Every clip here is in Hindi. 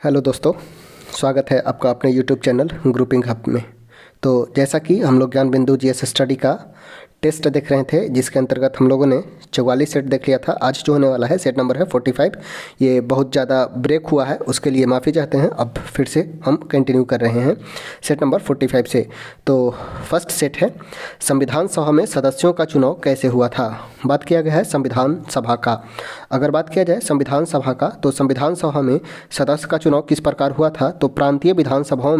हेलो दोस्तों, स्वागत है आपका अपने यूट्यूब चैनल ग्रुपिंग हब में। तो जैसा कि हम लोग ज्ञान बिंदु जीएस स्टडी का टेस्ट देख रहे थे, जिसके अंतर्गत हम लोगों ने 44 सेट देख लिया था। आज जो होने वाला है सेट नंबर है 45। ये बहुत ज़्यादा ब्रेक हुआ है, उसके लिए माफ़ी चाहते हैं। अब फिर से हम कंटिन्यू कर रहे हैं सेट नंबर 45 से। तो फर्स्ट सेट है, संविधान सभा में सदस्यों का चुनाव कैसे हुआ था। बात किया गया है संविधान सभा का। अगर बात किया जाए संविधान सभा का, तो संविधान सभा में सदस्य का चुनाव किस प्रकार हुआ था। तो प्रांतीय विधानसभा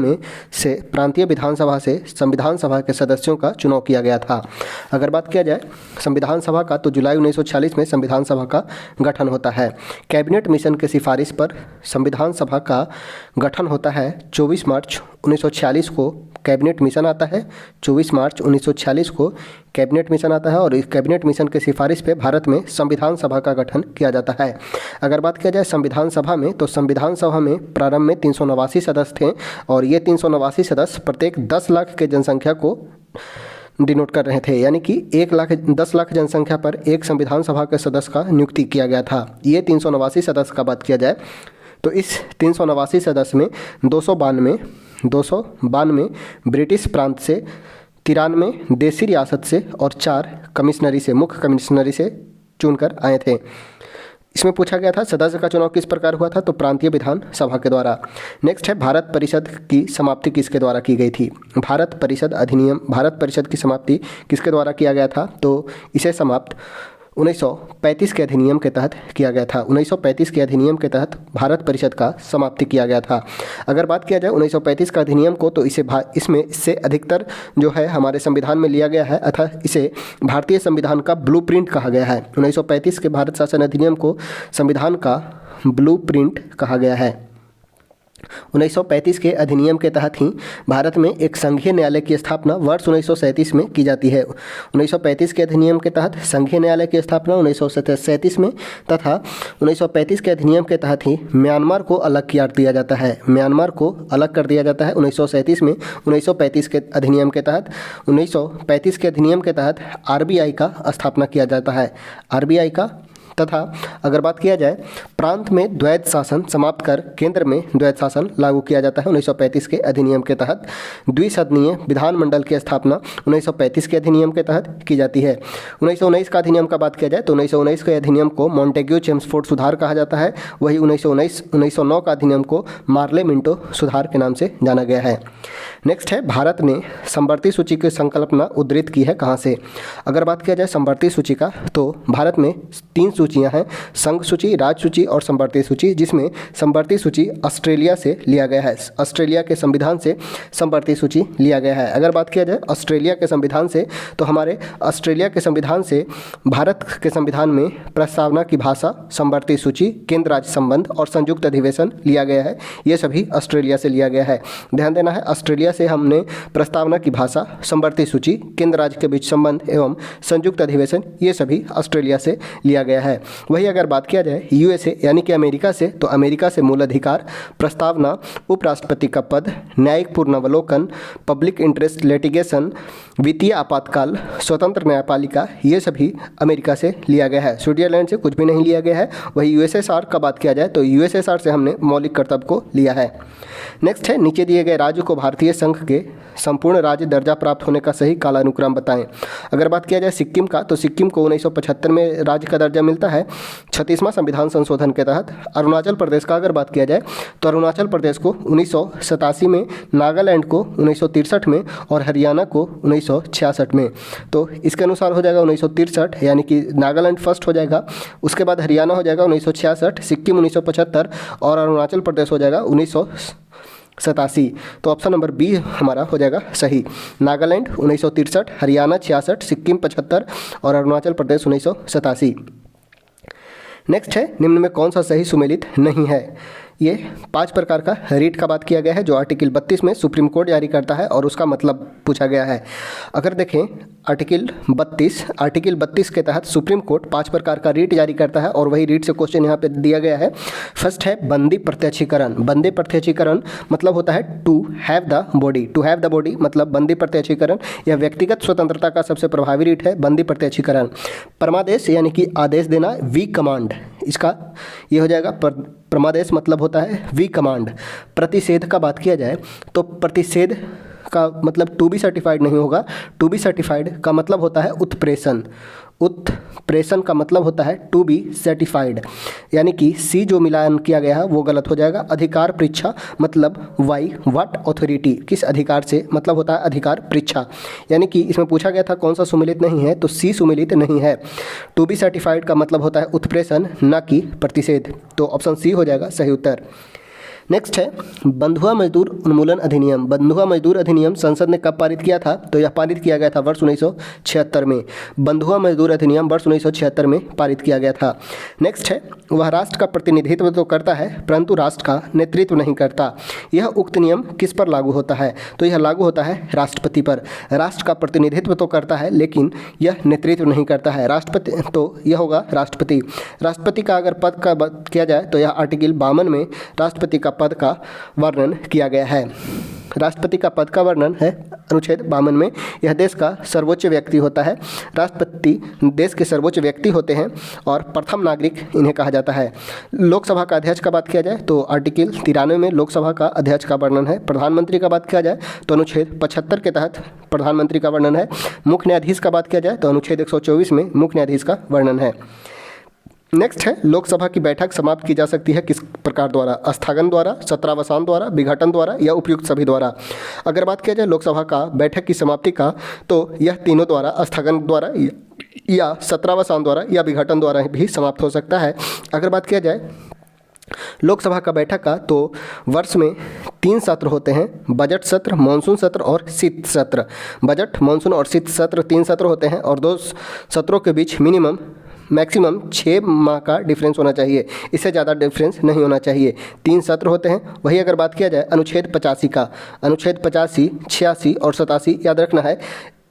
से संविधान सभा के सदस्यों का चुनाव किया गया था। अगर बात किया जाए संविधान सभा का, तो जुलाई 1946 में संविधान सभा का गठन होता है। कैबिनेट मिशन के सिफारिश पर संविधान सभा का गठन होता है 24 मार्च 1946 को। कैबिनेट मिशन आता है 24 मार्च 1946 को कैबिनेट मिशन आता है, और इस कैबिनेट मिशन के सिफारिश पे भारत में संविधान सभा का गठन किया जाता है। अगर बात किया जाए संविधान सभा में, तो संविधान सभा में प्रारंभ में 389 सदस्य थे, और ये 389 सदस्य प्रत्येक 10 लाख के जनसंख्या को डिनोट कर रहे थे, यानी कि 10 लाख जनसंख्या पर एक संविधान सभा के सदस्य का नियुक्ति किया गया था। ये 389 सदस्य का बात किया जाए, तो इस 389 सदस्य में 292 ब्रिटिश प्रांत से, 93 देसी रियासत से और 4 मुख्य कमिश्नरी से चुनकर आए थे। इसमें पूछा गया था सदस्य का चुनाव किस प्रकार हुआ था, तो प्रांतीय विधान सभा के द्वारा। नेक्स्ट है, भारत परिषद की समाप्ति किसके द्वारा की गई थी। भारत परिषद की समाप्ति किसके द्वारा किया गया था, तो इसे समाप्त 1935 के अधिनियम के तहत किया गया था। 1935 के अधिनियम के तहत भारत परिषद का समाप्ति किया गया था। अगर बात किया जाए 1935 का अधिनियम को, तो इससे अधिकतर जो है हमारे संविधान में लिया गया है, अतः इसे भारतीय संविधान का ब्लूप्रिंट कहा गया है। 1935 के भारत शासन अधिनियम को संविधान का ब्लूप्रिंट कहा गया है। 1935 के अधिनियम के तहत ही भारत में एक संघीय न्यायालय की स्थापना वर्ष 1937 में की जाती है। 1935 के अधिनियम के तहत संघीय न्यायालय की स्थापना 1937 में, तथा 1935 के अधिनियम के तहत ही म्यांमार को अलग कर दिया जाता है। 1937 में 1935 के अधिनियम के तहत 1935 के अधिनियम के तहत आरबीआई का स्थापना किया जाता है। आरबीआई का, तथा अगर बात किया जाए प्रांत में द्वैध शासन समाप्त कर केंद्र में द्वैध शासन लागू किया जाता है। 1935 के अधिनियम के तहत द्विसदनीय विधानमंडल की स्थापना 1935 के अधिनियम के तहत की जाती है। 1919 का अधिनियम का बात किया जाए, तो 1919 के अधिनियम को मॉन्टेग्यू चेम्सफोर्ड सुधार कहा जाता है। वही 1909 का अधिनियम को मार्ले मिंटो सुधार के नाम से जाना गया है। नेक्स्ट है, भारत ने समवर्ती सूची की संकल्पना उद्धृत की है कहाँ से। अगर बात किया जाए समवर्ती सूची का, तो भारत में 3 सूचियां हैं, संघ सूची, राज्य सूची और समवर्ती सूची, जिसमें समवर्ती सूची ऑस्ट्रेलिया से लिया गया है। ऑस्ट्रेलिया के संविधान से समवर्ती सूची लिया गया है। अगर बात किया जाए ऑस्ट्रेलिया के संविधान से, तो हमारे ऑस्ट्रेलिया के संविधान से भारत के संविधान में प्रस्तावना की भाषा, समवर्ती सूची, केंद्र राज्य संबंध और संयुक्त अधिवेशन लिया गया है। ये सभी ऑस्ट्रेलिया से लिया गया है। ध्यान देना है, ऑस्ट्रेलिया से हमने प्रस्तावना की भाषा, समवर्ती सूची, केंद्र राज्य के बीच संबंध एवं संयुक्त अधिवेशन, ये सभी ऑस्ट्रेलिया से लिया गया है। वही अगर बात किया जाए यूएसए यानी कि अमेरिका से, तो अमेरिका से मूल अधिकार, प्रस्तावना, उपराष्ट्रपति का पद, न्यायिक पूर्णावलोकन, पब्लिक इंटरेस्ट लिटिगेशन, वित्तीय आपातकाल, स्वतंत्र न्यायपालिका, ये सभी अमेरिका से लिया गया है। स्विट्जरलैंड से कुछ भी नहीं लिया गया है। वही यूएसएसआर का बात किया जाए, तो यूएसएसआर से हमने मौलिक कर्तव्य को लिया है। नेक्स्ट है, नीचे दिए गए राज्य को भारतीय संघ के संपूर्ण राज्य दर्जा प्राप्त होने का सही कालानुक्रम बताएं। अगर बात किया जाए सिक्किम का, तो सिक्किम को 1975 में राज्य का दर्जा मिलता है 36वां संविधान संशोधन के तहत। अरुणाचल प्रदेश का अगर बात किया जाए, तो अरुणाचल प्रदेश को 1987 में, नागालैंड को 1963 में और हरियाणा को 1966 में। तो इसके अनुसार हो जाएगा 1963, यानी कि नागालैंड फर्स्ट हो जाएगा, उसके बाद हरियाणा हो जाएगा 1966, सिक्किम 1975 और अरुणाचल प्रदेश हो जाएगा 1987। तो ऑप्शन नंबर बी हमारा हो जाएगा सही। नागालैंड 1963, हरियाणा 66, सिक्किम 75 और अरुणाचल प्रदेश 1987। नेक्स्ट है, निम्न में कौन सा सही सुमेलित नहीं है। ये 5 प्रकार का रीट का बात किया गया है, जो आर्टिकल 32 में सुप्रीम कोर्ट जारी करता है, और उसका मतलब पूछा गया है। अगर देखें आर्टिकल 32 के तहत सुप्रीम कोर्ट 5 प्रकार का रीट जारी करता है, और वही रीट से क्वेश्चन यहाँ पे दिया गया है। फर्स्ट है बंदी प्रत्यक्षीकरण। बंदी प्रत्यक्षीकरण मतलब होता है टू हैव द बॉडी, मतलब बंदी प्रत्यक्षीकरण। यह व्यक्तिगत स्वतंत्रता का सबसे प्रभावी रीट है, बंदी प्रत्यक्षीकरण। परमादेश यानी कि आदेश देना, वी कमांड, इसका ये हो जाएगा प्रमादेश मतलब होता है वी कमांड। प्रतिषेध का बात किया जाए तो प्रतिषेध का मतलब टू बी सर्टिफाइड नहीं होगा। टू बी सर्टिफाइड का मतलब होता है उत्प्रेषण। उत्प्रेषण का मतलब होता है टू बी सर्टिफाइड, यानी कि सी जो मिलान किया गया है वो गलत हो जाएगा। अधिकार परीक्षा मतलब वाई व्हाट अथॉरिटी, किस अधिकार से मतलब होता है अधिकार परीक्षा, यानी कि इसमें पूछा गया था कौन सा सुमेलित नहीं है, तो सी सुमेलित नहीं है। टू बी सर्टिफाइड का मतलब होता है उत्प्रेषण, न कि प्रतिषेध, तो ऑप्शन सी हो जाएगा सही उत्तर। नेक्स्ट है बंधुआ मजदूर उन्मूलन अधिनियम। बंधुआ मजदूर अधिनियम संसद ने कब पारित किया था, तो यह पारित किया गया था वर्ष 1976 में। बंधुआ मजदूर अधिनियम वर्ष 1976 में पारित किया गया था। नेक्स्ट है वह राष्ट्र का प्रतिनिधित्व तो करता है परंतु राष्ट्र का नेतृत्व नहीं करता। यह उक्त नियम किस पर लागू होता है, तो यह लागू होता है राष्ट्रपति पर। राष्ट्र का प्रतिनिधित्व तो करता है लेकिन यह नेतृत्व नहीं करता है। राष्ट्रपति तो यह होगा राष्ट्रपति। राष्ट्रपति का अगर पद का बात किया जाए तो यह आर्टिकल 52 में राष्ट्रपति का पद का वर्णन किया गया है। राष्ट्रपति का पद का वर्णन है अनुच्छेद 52 में। यह देश का सर्वोच्च व्यक्ति होता है। राष्ट्रपति देश के सर्वोच्च व्यक्ति होते हैं और प्रथम नागरिक इन्हें कहा जाता है। लोकसभा का अध्यक्ष का बात किया जाए तो आर्टिकल 93 में लोकसभा का अध्यक्ष का वर्णन है। प्रधानमंत्री का बात किया जाए तो अनुच्छेद 75 के तहत प्रधानमंत्री का वर्णन है। मुख्य न्यायाधीश का बात किया जाए तो अनुच्छेद 124 में मुख्य न्यायाधीश का वर्णन है। नेक्स्ट है लोकसभा की बैठक समाप्त की जा सकती है किस प्रकार द्वारा, स्थगन द्वारा, सत्रावसान द्वारा, विघटन द्वारा या उपयुक्त सभी द्वारा। अगर बात किया जाए लोकसभा का बैठक की समाप्ति का तो यह तीनों द्वारा, स्थगन द्वारा या सत्रावसान द्वारा या विघटन द्वारा भी समाप्त हो सकता है। अगर बात किया जाए लोकसभा का बैठक का तो वर्ष में 3 सत्र होते हैं, बजट सत्र, मानसून सत्र और शीत सत्र। बजट, मानसून और शीत सत्र 3 सत्र होते हैं और 2 सत्रों के बीच मैक्सिमम 6 माह का डिफरेंस होना चाहिए, इससे ज़्यादा डिफरेंस नहीं होना चाहिए। 3 सत्र होते हैं। वही अगर बात किया जाए अनुच्छेद 85 का, अनुच्छेद 85, 86 और 87 याद रखना है,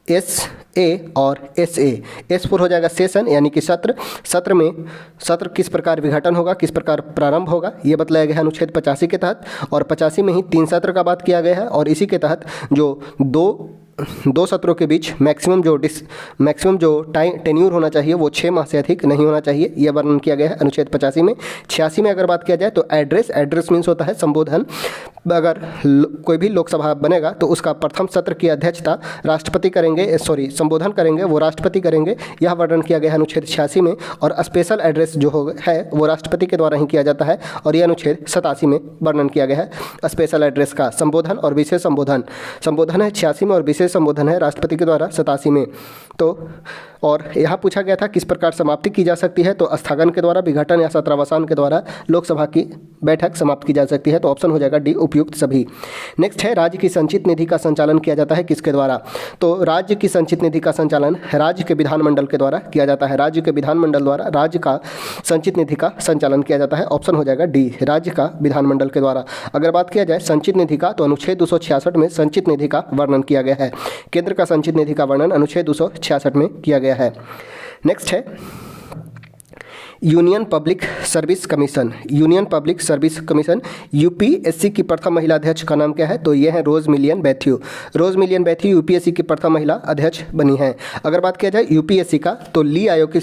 SA और SA। S4 हो जाएगा सेशन यानी कि सत्र। सत्र किस प्रकार विघटन होगा, किस प्रकार प्रारंभ होगा, ये बतलाया गया है अनुच्छेद 85 के तहत। और 85 में ही 3 सत्र का बात किया गया है और इसी के तहत जो दो सत्रों के बीच मैक्सिमम जो टेन्यूर होना चाहिए वो 6 माह से अधिक नहीं होना चाहिए, यह वर्णन किया गया है अनुच्छेद 85 में। 86 में अगर बात किया जाए तो एड्रेस मीन्स होता है संबोधन। अगर कोई भी लोकसभा बनेगा तो उसका प्रथम सत्र की अध्यक्षता राष्ट्रपति करेंगे, संबोधन करेंगे वो राष्ट्रपति करेंगे, यह वर्णन किया गया है अनुच्छेद 86 में। और स्पेशल एड्रेस जो है वो राष्ट्रपति के द्वारा ही किया जाता है और यह अनुच्छेद 87 में वर्णन किया गया है स्पेशल एड्रेस का। संबोधन और विशेष संबोधन है 86 में और विशेष संबोधन है राष्ट्रपति के द्वारा 87 में। तो और यहाँ पूछा गया था किस प्रकार समाप्ति की जा सकती है, तो स्थगन के द्वारा, विघटन या सत्रावसान के द्वारा लोकसभा की बैठक समाप्त की जा सकती है, तो ऑप्शन हो जाएगा डी उपयुक्त सभी। नेक्स्ट है राज्य की संचित निधि का संचालन किया जाता है किसके द्वारा, तो राज्य की संचित निधि का संचालन राज्य के विधानमंडल के द्वारा किया जाता है। राज्य के विधानमंडल द्वारा राज्य का संचित निधि का संचालन किया जाता है, ऑप्शन हो जाएगा डी राज्य का विधानमंडल के द्वारा। अगर बात किया जाए संचित निधि का तो अनुच्छेद 266 में संचित निधि का वर्णन किया गया है। केंद्र का संचित निधि का वर्णन अनुच्छेद 266 में किया गया है। नेक्स्ट है union public service commission. Union public service commission UPSC की प्रथम महिला अध्यक्ष का नाम क्या है, तो ये है रोज मिलियन बैथ्यू। रोज मिलियन बैथ्यू यूपीएससी की प्रथम महिला अध्यक्ष बनी है। अगर बात किया जाए यूपीएससी का तो ली आयोग की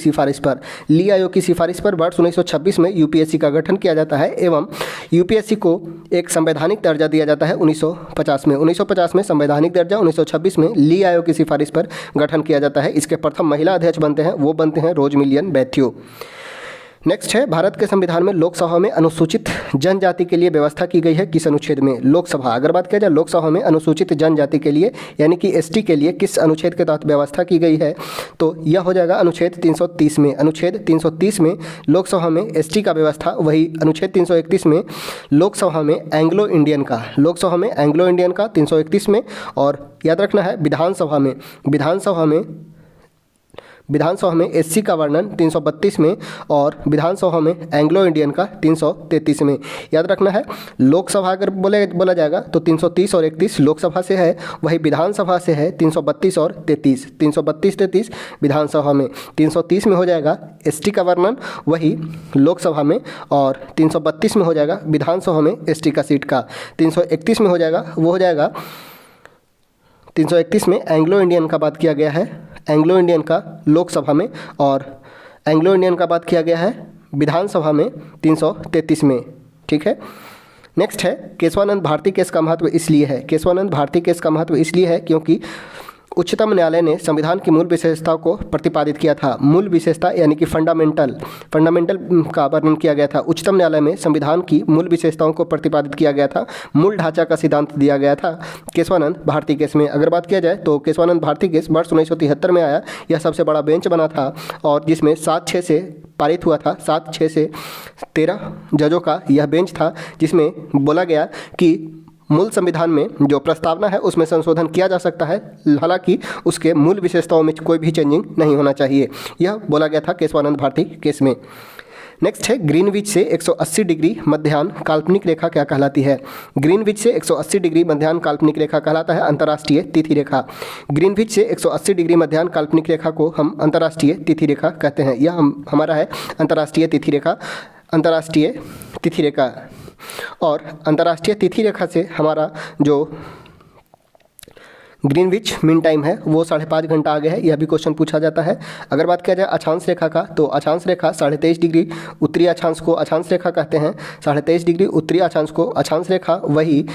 सिफारिश पर वर्ष 1926 में यूपीएससी का गठन किया जाता है एवं यूपीएससी को एक संवैधानिक दर्जा दिया जाता है 1950 में संवैधानिक दर्जा, 1926 में ली आयोग की सिफारिश पर गठन किया जाता है। इसके प्रथम महिला अध्यक्ष बनते हैं रोज मिलियन बैथ्यू। नेक्स्ट है भारत के संविधान में लोकसभा में अनुसूचित जनजाति के लिए व्यवस्था की गई है किस अनुच्छेद में। लोकसभा, अगर बात किया जाए लोकसभा में अनुसूचित जनजाति के लिए यानी कि एसटी के लिए किस अनुच्छेद के तहत व्यवस्था की गई है, तो यह हो जाएगा अनुच्छेद 330 में। अनुच्छेद 330 में लोकसभा में एसटी का व्यवस्था, वही अनुच्छेद 331 में लोकसभा में एंग्लो इंडियन का 331 में। और याद रखना है विधानसभा में एससी का वर्णन 332 में और विधानसभा में एंग्लो इंडियन का 333 में। याद रखना है लोकसभा अगर बोला जाएगा तो 330 और 31 लोकसभा से है, वही विधानसभा से है 332 और 33 विधानसभा में। 330 में हो जाएगा एसटी का वर्णन वही लोकसभा में और 332 में हो जाएगा विधानसभा में एसटी का सीट का। 331 में हो जाएगा 331 में एंग्लो इंडियन का बात किया गया है, एंग्लो इंडियन का लोकसभा में, और एंग्लो इंडियन का बात किया गया है विधानसभा में 333 में। ठीक है। नेक्स्ट है केशवानंद भारती केस का महत्व इसलिए है, केशवानंद भारती केस का महत्व इसलिए है क्योंकि उच्चतम न्यायालय ने संविधान की मूल विशेषताओं को प्रतिपादित किया था। मूल विशेषता यानी कि फंडामेंटल का वर्णन किया गया था। उच्चतम न्यायालय में संविधान की मूल विशेषताओं को प्रतिपादित किया गया था, मूल ढांचा का सिद्धांत दिया गया था केशवानंद भारती केस में। अगर बात किया जाए तो केशवानंद भारती केस वर्ष 1973 में आया। यह सबसे बड़ा बेंच बना था और जिसमें 7-6 से पारित हुआ था। 7-6 से 13 जजों का यह बेंच था, जिसमें बोला गया कि मूल संविधान में जो प्रस्तावना है उसमें संशोधन किया जा सकता है, हालांकि उसके मूल विशेषताओं में कोई भी चेंजिंग नहीं होना चाहिए। यह बोला गया था केशवानंद भारती केस में। नेक्स्ट है ग्रीनविच से 180 डिग्री मध्याह्न काल्पनिक रेखा क्या कहलाती है। ग्रीनविच से 180 डिग्री मध्याह्न काल्पनिक रेखा कहलाता है अंतर्राष्ट्रीय तिथि रेखा। ग्रीनविच से 180 डिग्री मध्याह्न काल्पनिक रेखा को हम अंतर्राष्ट्रीय तिथि रेखा कहते हैं। यह हमारा है अंतर्राष्ट्रीय तिथि रेखा, अंतर्राष्ट्रीय तिथि रेखा। और अंतर्राष्ट्रीय तिथि रेखा से हमारा जो ग्रीनविच मीन टाइम है वो 5.5 घंटा आगे है। यह भी क्वेश्चन पूछा जाता है। अगर बात किया जाए अक्षांश रेखा का, तो अक्षांश रेखा 23.5 डिग्री उत्तरी अक्षांश को अक्षांश रेखा कहते हैं। 23.5 डिग्री उत्तरी अक्षांश को अक्षांश रेखा, वही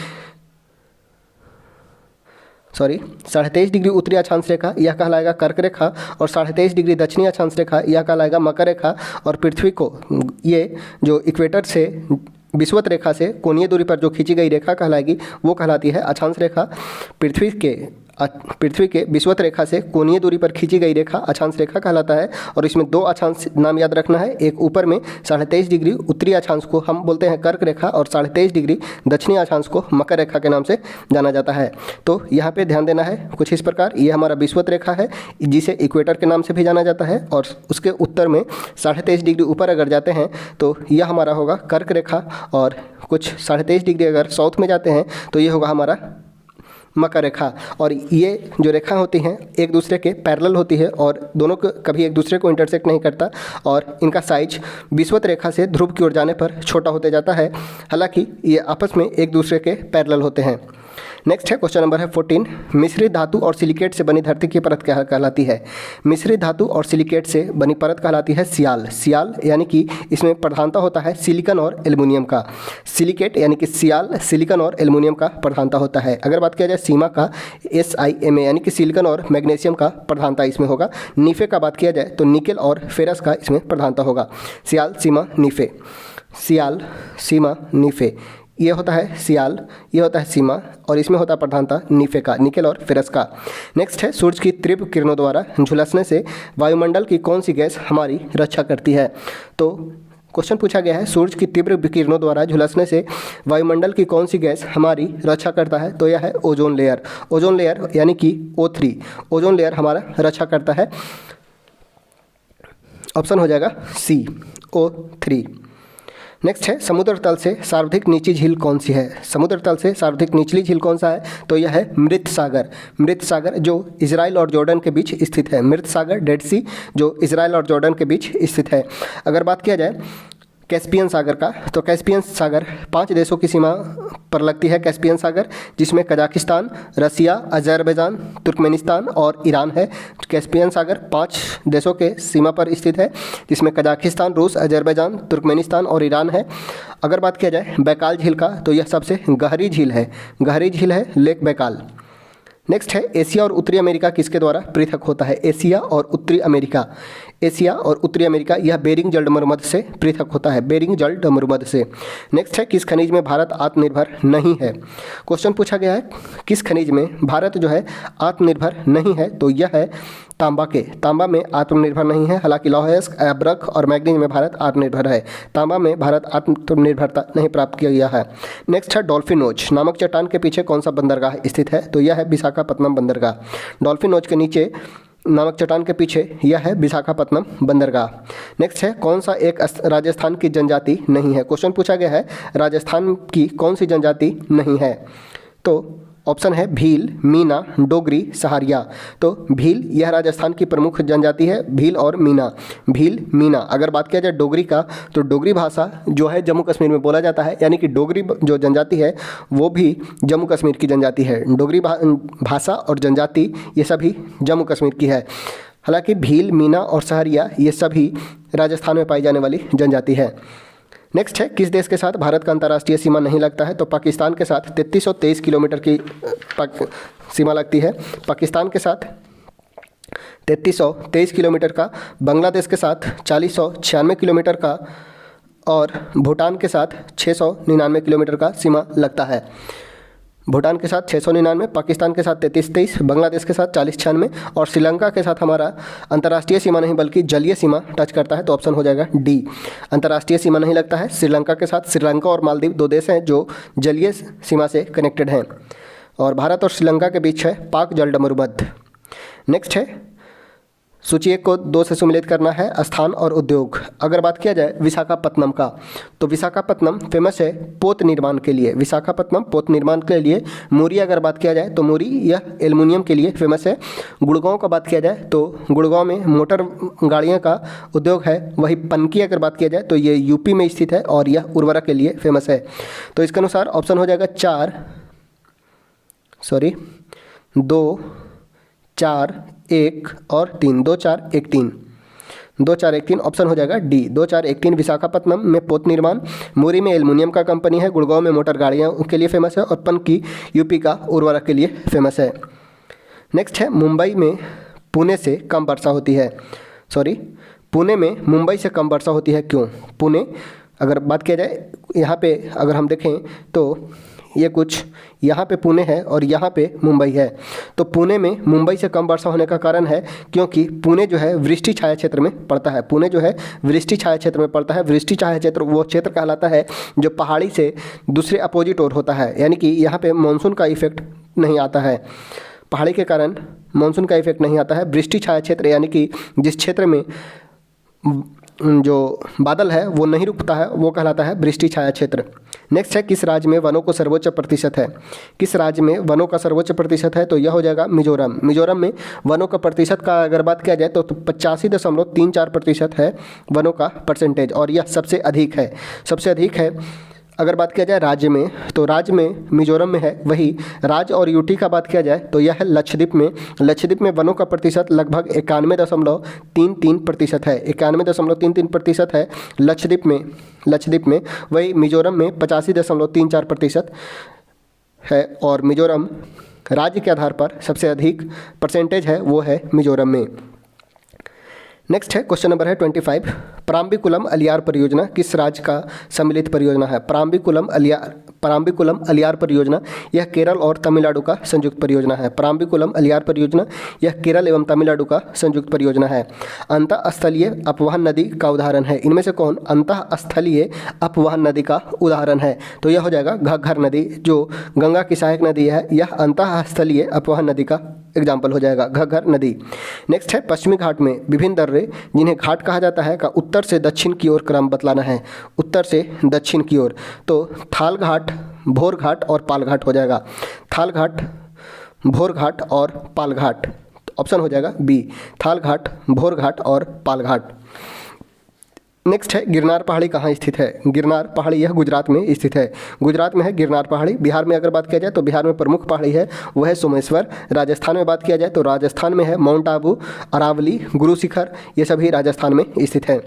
23.5 डिग्री उत्तरी अक्षांश रेखा यह कहलाएगा कर्क रेखा, और 23.5 डिग्री दक्षिणी अक्षांश रेखा यह कहलाएगा मकर रेखा। और पृथ्वी को ये जो इक्वेटर से विषुवत रेखा से कोणीय दूरी पर जो खींची गई रेखा कहलाएगी वो कहलाती है अक्षांश रेखा। पृथ्वी के विषुवत रेखा से कोणीय दूरी पर खींची गई रेखा अक्षांश रेखा कहलाता है। और इसमें 2 अक्षांश नाम याद रखना है। एक ऊपर में 23.5 डिग्री उत्तरी अक्षांश को हम बोलते हैं कर्क रेखा, और 23.5 डिग्री दक्षिणी अक्षांश को मकर रेखा के नाम से जाना जाता है। तो यहाँ पे ध्यान देना है कुछ इस प्रकार। ये हमारा विषुवत रेखा है जिसे इक्वेटर के नाम से भी जाना जाता है, और उसके उत्तर में 23.5 डिग्री ऊपर अगर जाते हैं तो यह हमारा होगा कर्क रेखा, और कुछ 23.5 डिग्री अगर साउथ में जाते हैं तो ये होगा हमारा मकर रेखा। और ये जो रेखा होती हैं एक दूसरे के पैरेलल होती है और दोनों को कभी एक दूसरे को इंटरसेक्ट नहीं करता, और इनका साइज विषुवत रेखा से ध्रुव की ओर जाने पर छोटा होते जाता है, हालांकि ये आपस में एक दूसरे के पैरेलल होते हैं। नेक्स्ट है क्वेश्चन नंबर है 14। मिश्रित धातु और सिलिकेट से बनी धरती की परत क्या कहलाती है। मिश्रित धातु और सिलिकेट से बनी परत कहलाती है सियाल। सियाल यानी कि इसमें प्रधानता होता है सिलिकॉन और एल्युमिनियम का। सिलिकेट यानी कि सियाल सिलिकॉन और एल्युमिनियम का प्रधानता होता है। अगर बात किया जाए सीमा का, SiMa यानी कि सिलिकॉन और मैग्नीशियम का प्रधानता इसमें होगा। नीफे का बात किया जाए तो निकेल और फेरस का इसमें प्रधानता होगा। सियाल सीमा नीफे, सियाल सीमा नीफे, ये होता है सियाल, ये होता है सीमा, और इसमें होता है प्रधानता नीफे का, निकेल और फेरस का। नेक्स्ट है सूरज की तीव्र किरणों द्वारा झुलसने से वायुमंडल की कौन सी गैस हमारी रक्षा करती है। तो क्वेश्चन पूछा गया है सूरज की तीव्र किरणों द्वारा झुलसने से वायुमंडल की कौन सी गैस हमारी रक्षा करता है, तो यह है ओजोन लेयर। ओजोन लेयर यानी कि O3, ओजोन लेयर हमारा रक्षा करता है। ऑप्शन हो जाएगा C, O3। नेक्स्ट है समुद्र तल से सर्वाधिक नीची झील कौन सी है। समुद्र तल से सर्वाधिक निचली झील कौन सा है, तो यह है मृत सागर। मृत सागर जो इजराइल और जॉर्डन के बीच स्थित है। मृत सागर, डेड सी, जो इजराइल और जॉर्डन के बीच स्थित है। अगर बात किया जाए कैस्पियन सागर का, तो कैस्पियन सागर 5 देशों की सीमा पर लगती है। कैस्पियन सागर जिसमें कजाकिस्तान, रसिया, अजरबैजान, तुर्कमेनिस्तान और ईरान है। कैस्पियन सागर 5 देशों के सीमा पर स्थित है, जिसमें कजाकिस्तान, रूस, अजरबैजान, तुर्कमेनिस्तान और ईरान है। अगर बात किया जाए बैकाल झील का, तो यह सबसे गहरी झील है, गहरी झील है लेक बैकाल। नेक्स्ट है एशिया और उत्तरी अमेरिका किसके द्वारा पृथक होता है। एशिया और उत्तरी अमेरिका, एशिया और उत्तरी अमेरिका यह बेरिंग जलमरुमध्य से पृथक होता है, बेरिंग जलमरुमध्य से। नेक्स्ट है किस खनिज में भारत आत्मनिर्भर नहीं है। क्वेश्चन पूछा गया है किस खनिज में भारत जो है आत्मनिर्भर नहीं है, तो यह है तांबा के। तांबा में आत्मनिर्भर नहीं है, हालांकि लौह अयस्क, अभ्रक और मैग्नीज में भारत आत्मनिर्भर है। तांबा में भारत आत्मनिर्भरता नहीं प्राप्त किया गया है। नेक्स्ट है डॉल्फिन नोच नामक चट्टान के पीछे कौन सा बंदरगाह स्थित है, तो यह है विशाखापत्तनम बंदरगाह। डॉल्फिन नोच के नीचे नामक चट्टान के पीछे यह है विशाखापत्तनम बंदरगाह। नेक्स्ट है कौन सा एक राजस्थान की जनजाति नहीं है। क्वेश्चन पूछा गया है राजस्थान की कौन सी जनजाति नहीं है, तो ऑप्शन है भील, मीना, डोगरी, सहारिया। तो भील यह राजस्थान की प्रमुख जनजाति है, भील और मीना, भील मीना। अगर बात किया जाए डोगरी का, तो डोगरी भाषा जो है जम्मू कश्मीर में बोला जाता है, यानी कि डोगरी जो जनजाति है वो भी जम्मू कश्मीर की जनजाति है। डोगरी भाषा और जनजाति ये सभी जम्मू कश्मीर की है। हालांकि भील, मीना और सहारिया ये सभी राजस्थान में पाई जाने वाली जनजाति है। नेक्स्ट है, किस देश के साथ भारत का अंतर्राष्ट्रीय सीमा नहीं लगता है? तो पाकिस्तान के साथ 3323 किलोमीटर की सीमा लगती है पाकिस्तान के साथ 3323 किलोमीटर का, बांग्लादेश के साथ 4096 किलोमीटर का और भूटान के साथ 699 किलोमीटर का सीमा लगता है। भूटान के साथ 699, पाकिस्तान के साथ 3323, बांग्लादेश के साथ 4096 और श्रीलंका के साथ हमारा अंतर्राष्ट्रीय सीमा नहीं बल्कि जलीय सीमा टच करता है, तो ऑप्शन हो जाएगा डी। अंतर्राष्ट्रीय सीमा नहीं लगता है श्रीलंका के साथ। श्रीलंका और मालदीव दो देश हैं जो जलीय सीमा से कनेक्टेड हैं और भारत और श्रीलंका के बीच है पाक जल डमरूबंध। नेक्स्ट है, सूची 1 को 2 से सम्मिलित करना है, स्थान और उद्योग। अगर बात किया जाए विशाखापत्तनम का, तो विशाखापत्तनम फेमस है पोत निर्माण के लिए। विशाखापत्तनम पोत निर्माण के लिए। मुरी अगर बात किया जाए तो मुरी यह एल्युमिनियम के लिए फेमस है। गुड़गांव का बात किया जाए तो गुड़गांव में मोटर गाड़ियाँ का उद्योग है। वही पनकी अगर बात किया जाए तो ये यूपी में स्थित है और यह उर्वरक के लिए फेमस है। तो इसके अनुसार ऑप्शन हो जाएगा 2, 4, 1 और 3, 2, 4, 1, 3, 2, 4, 1, 3 ऑप्शन हो जाएगा डी। 2, 4, 1, 3 विशाखापत्तनम में पोत निर्माण, मुरी में एल्युमिनियम का कंपनी है, गुड़गांव में मोटर गाड़ियाँ के लिए फेमस है और पनकी यूपी का उर्वरक के लिए फेमस है। नेक्स्ट है, पुणे में मुंबई से कम वर्षा होती है क्यों? पुणे अगर बात किया जाए, यहाँ पे अगर हम देखें तो ये कुछ यहाँ पे पुणे है और यहाँ पे मुंबई है। तो पुणे में मुंबई से कम वर्षा होने का कारण है क्योंकि पुणे जो है वृष्टि छाया क्षेत्र में पड़ता है। पुणे जो है वृष्टि छाया क्षेत्र में पड़ता है। वृष्टि छाया क्षेत्र वो क्षेत्र कहलाता है जो पहाड़ी से दूसरे अपोजिट ओर होता है, यानी कि यहाँ पे मानसून का इफेक्ट नहीं आता है। पहाड़ी के कारण मानसून का इफेक्ट नहीं आता है। वृष्टि छाया क्षेत्र यानी कि जिस क्षेत्र में जो बादल है वो नहीं रुकता है वो कहलाता है वृष्टि छाया क्षेत्र। नेक्स्ट है, किस राज्य में वनों को सर्वोच्च प्रतिशत है? किस राज्य में वनों का सर्वोच्च प्रतिशत है? तो यह हो जाएगा मिजोरम। मिजोरम में वनों का प्रतिशत का अगर बात किया जाए तो 85.34% है वनों का परसेंटेज और यह सबसे अधिक है। अगर बात किया जाए राज्य में, तो राज्य में मिजोरम में है। वही राज्य और यूटी का बात किया जाए तो यह है लक्षद्वीप में। लक्षद्वीप में वनों का प्रतिशत लगभग 91.33% है। 91.33% है लक्षद्वीप में। वही मिजोरम में 85.34% है और मिजोरम राज्य के आधार पर सबसे अधिक परसेंटेज है वो है मिजोरम में। नेक्स्ट है, क्वेश्चन नंबर है 25, पराम्बिकुलम अलियार परियोजना किस राज्य का सम्मिलित परियोजना है? पराम्बिकुलम अलियार परियोजना यह केरल और तमिलनाडु का संयुक्त परियोजना है। पराम्बिकुलम अलियार परियोजना यह केरल एवं तमिलनाडु का संयुक्त परियोजना है। अंतःस्थलीय अपवहन नदी का उदाहरण है। इनमें से कौन अंतःस्थलीय अपवहन नदी का उदाहरण है? तो यह हो जाएगा घग्घर नदी, जो गंगा की सहायक नदी है। यह अंतःस्थलीय अपवहन नदी का एग्जाम्पल हो जाएगा, घग्घर नदी। नेक्स्ट है, पश्चिमी घाट में विभिन्न दर्रे जिन्हें घाट कहा जाता है का उत्तर से दक्षिण की ओर क्रम बतलाना है। उत्तर से दक्षिण की ओर, तो थाल घाट, भोर घाट और पाल घाट हो जाएगा। थाल घाट, भोर घाट और पाल घाट, ऑप्शन हो जाएगा बी, थाल घाट, भोर घाट और पाल घाट। नेक्स्ट है, गिरनार पहाड़ी कहाँ स्थित है? गिरनार पहाड़ी यह गुजरात में स्थित है। गुजरात में है गिरनार पहाड़ी। बिहार में अगर बात किया जाए तो बिहार में प्रमुख पहाड़ी है वो है सोमेश्वर। राजस्थान में बात किया जाए तो राजस्थान में है माउंट आबू, अरावली, गुरु शिखर, ये सभी राजस्थान में स्थित है।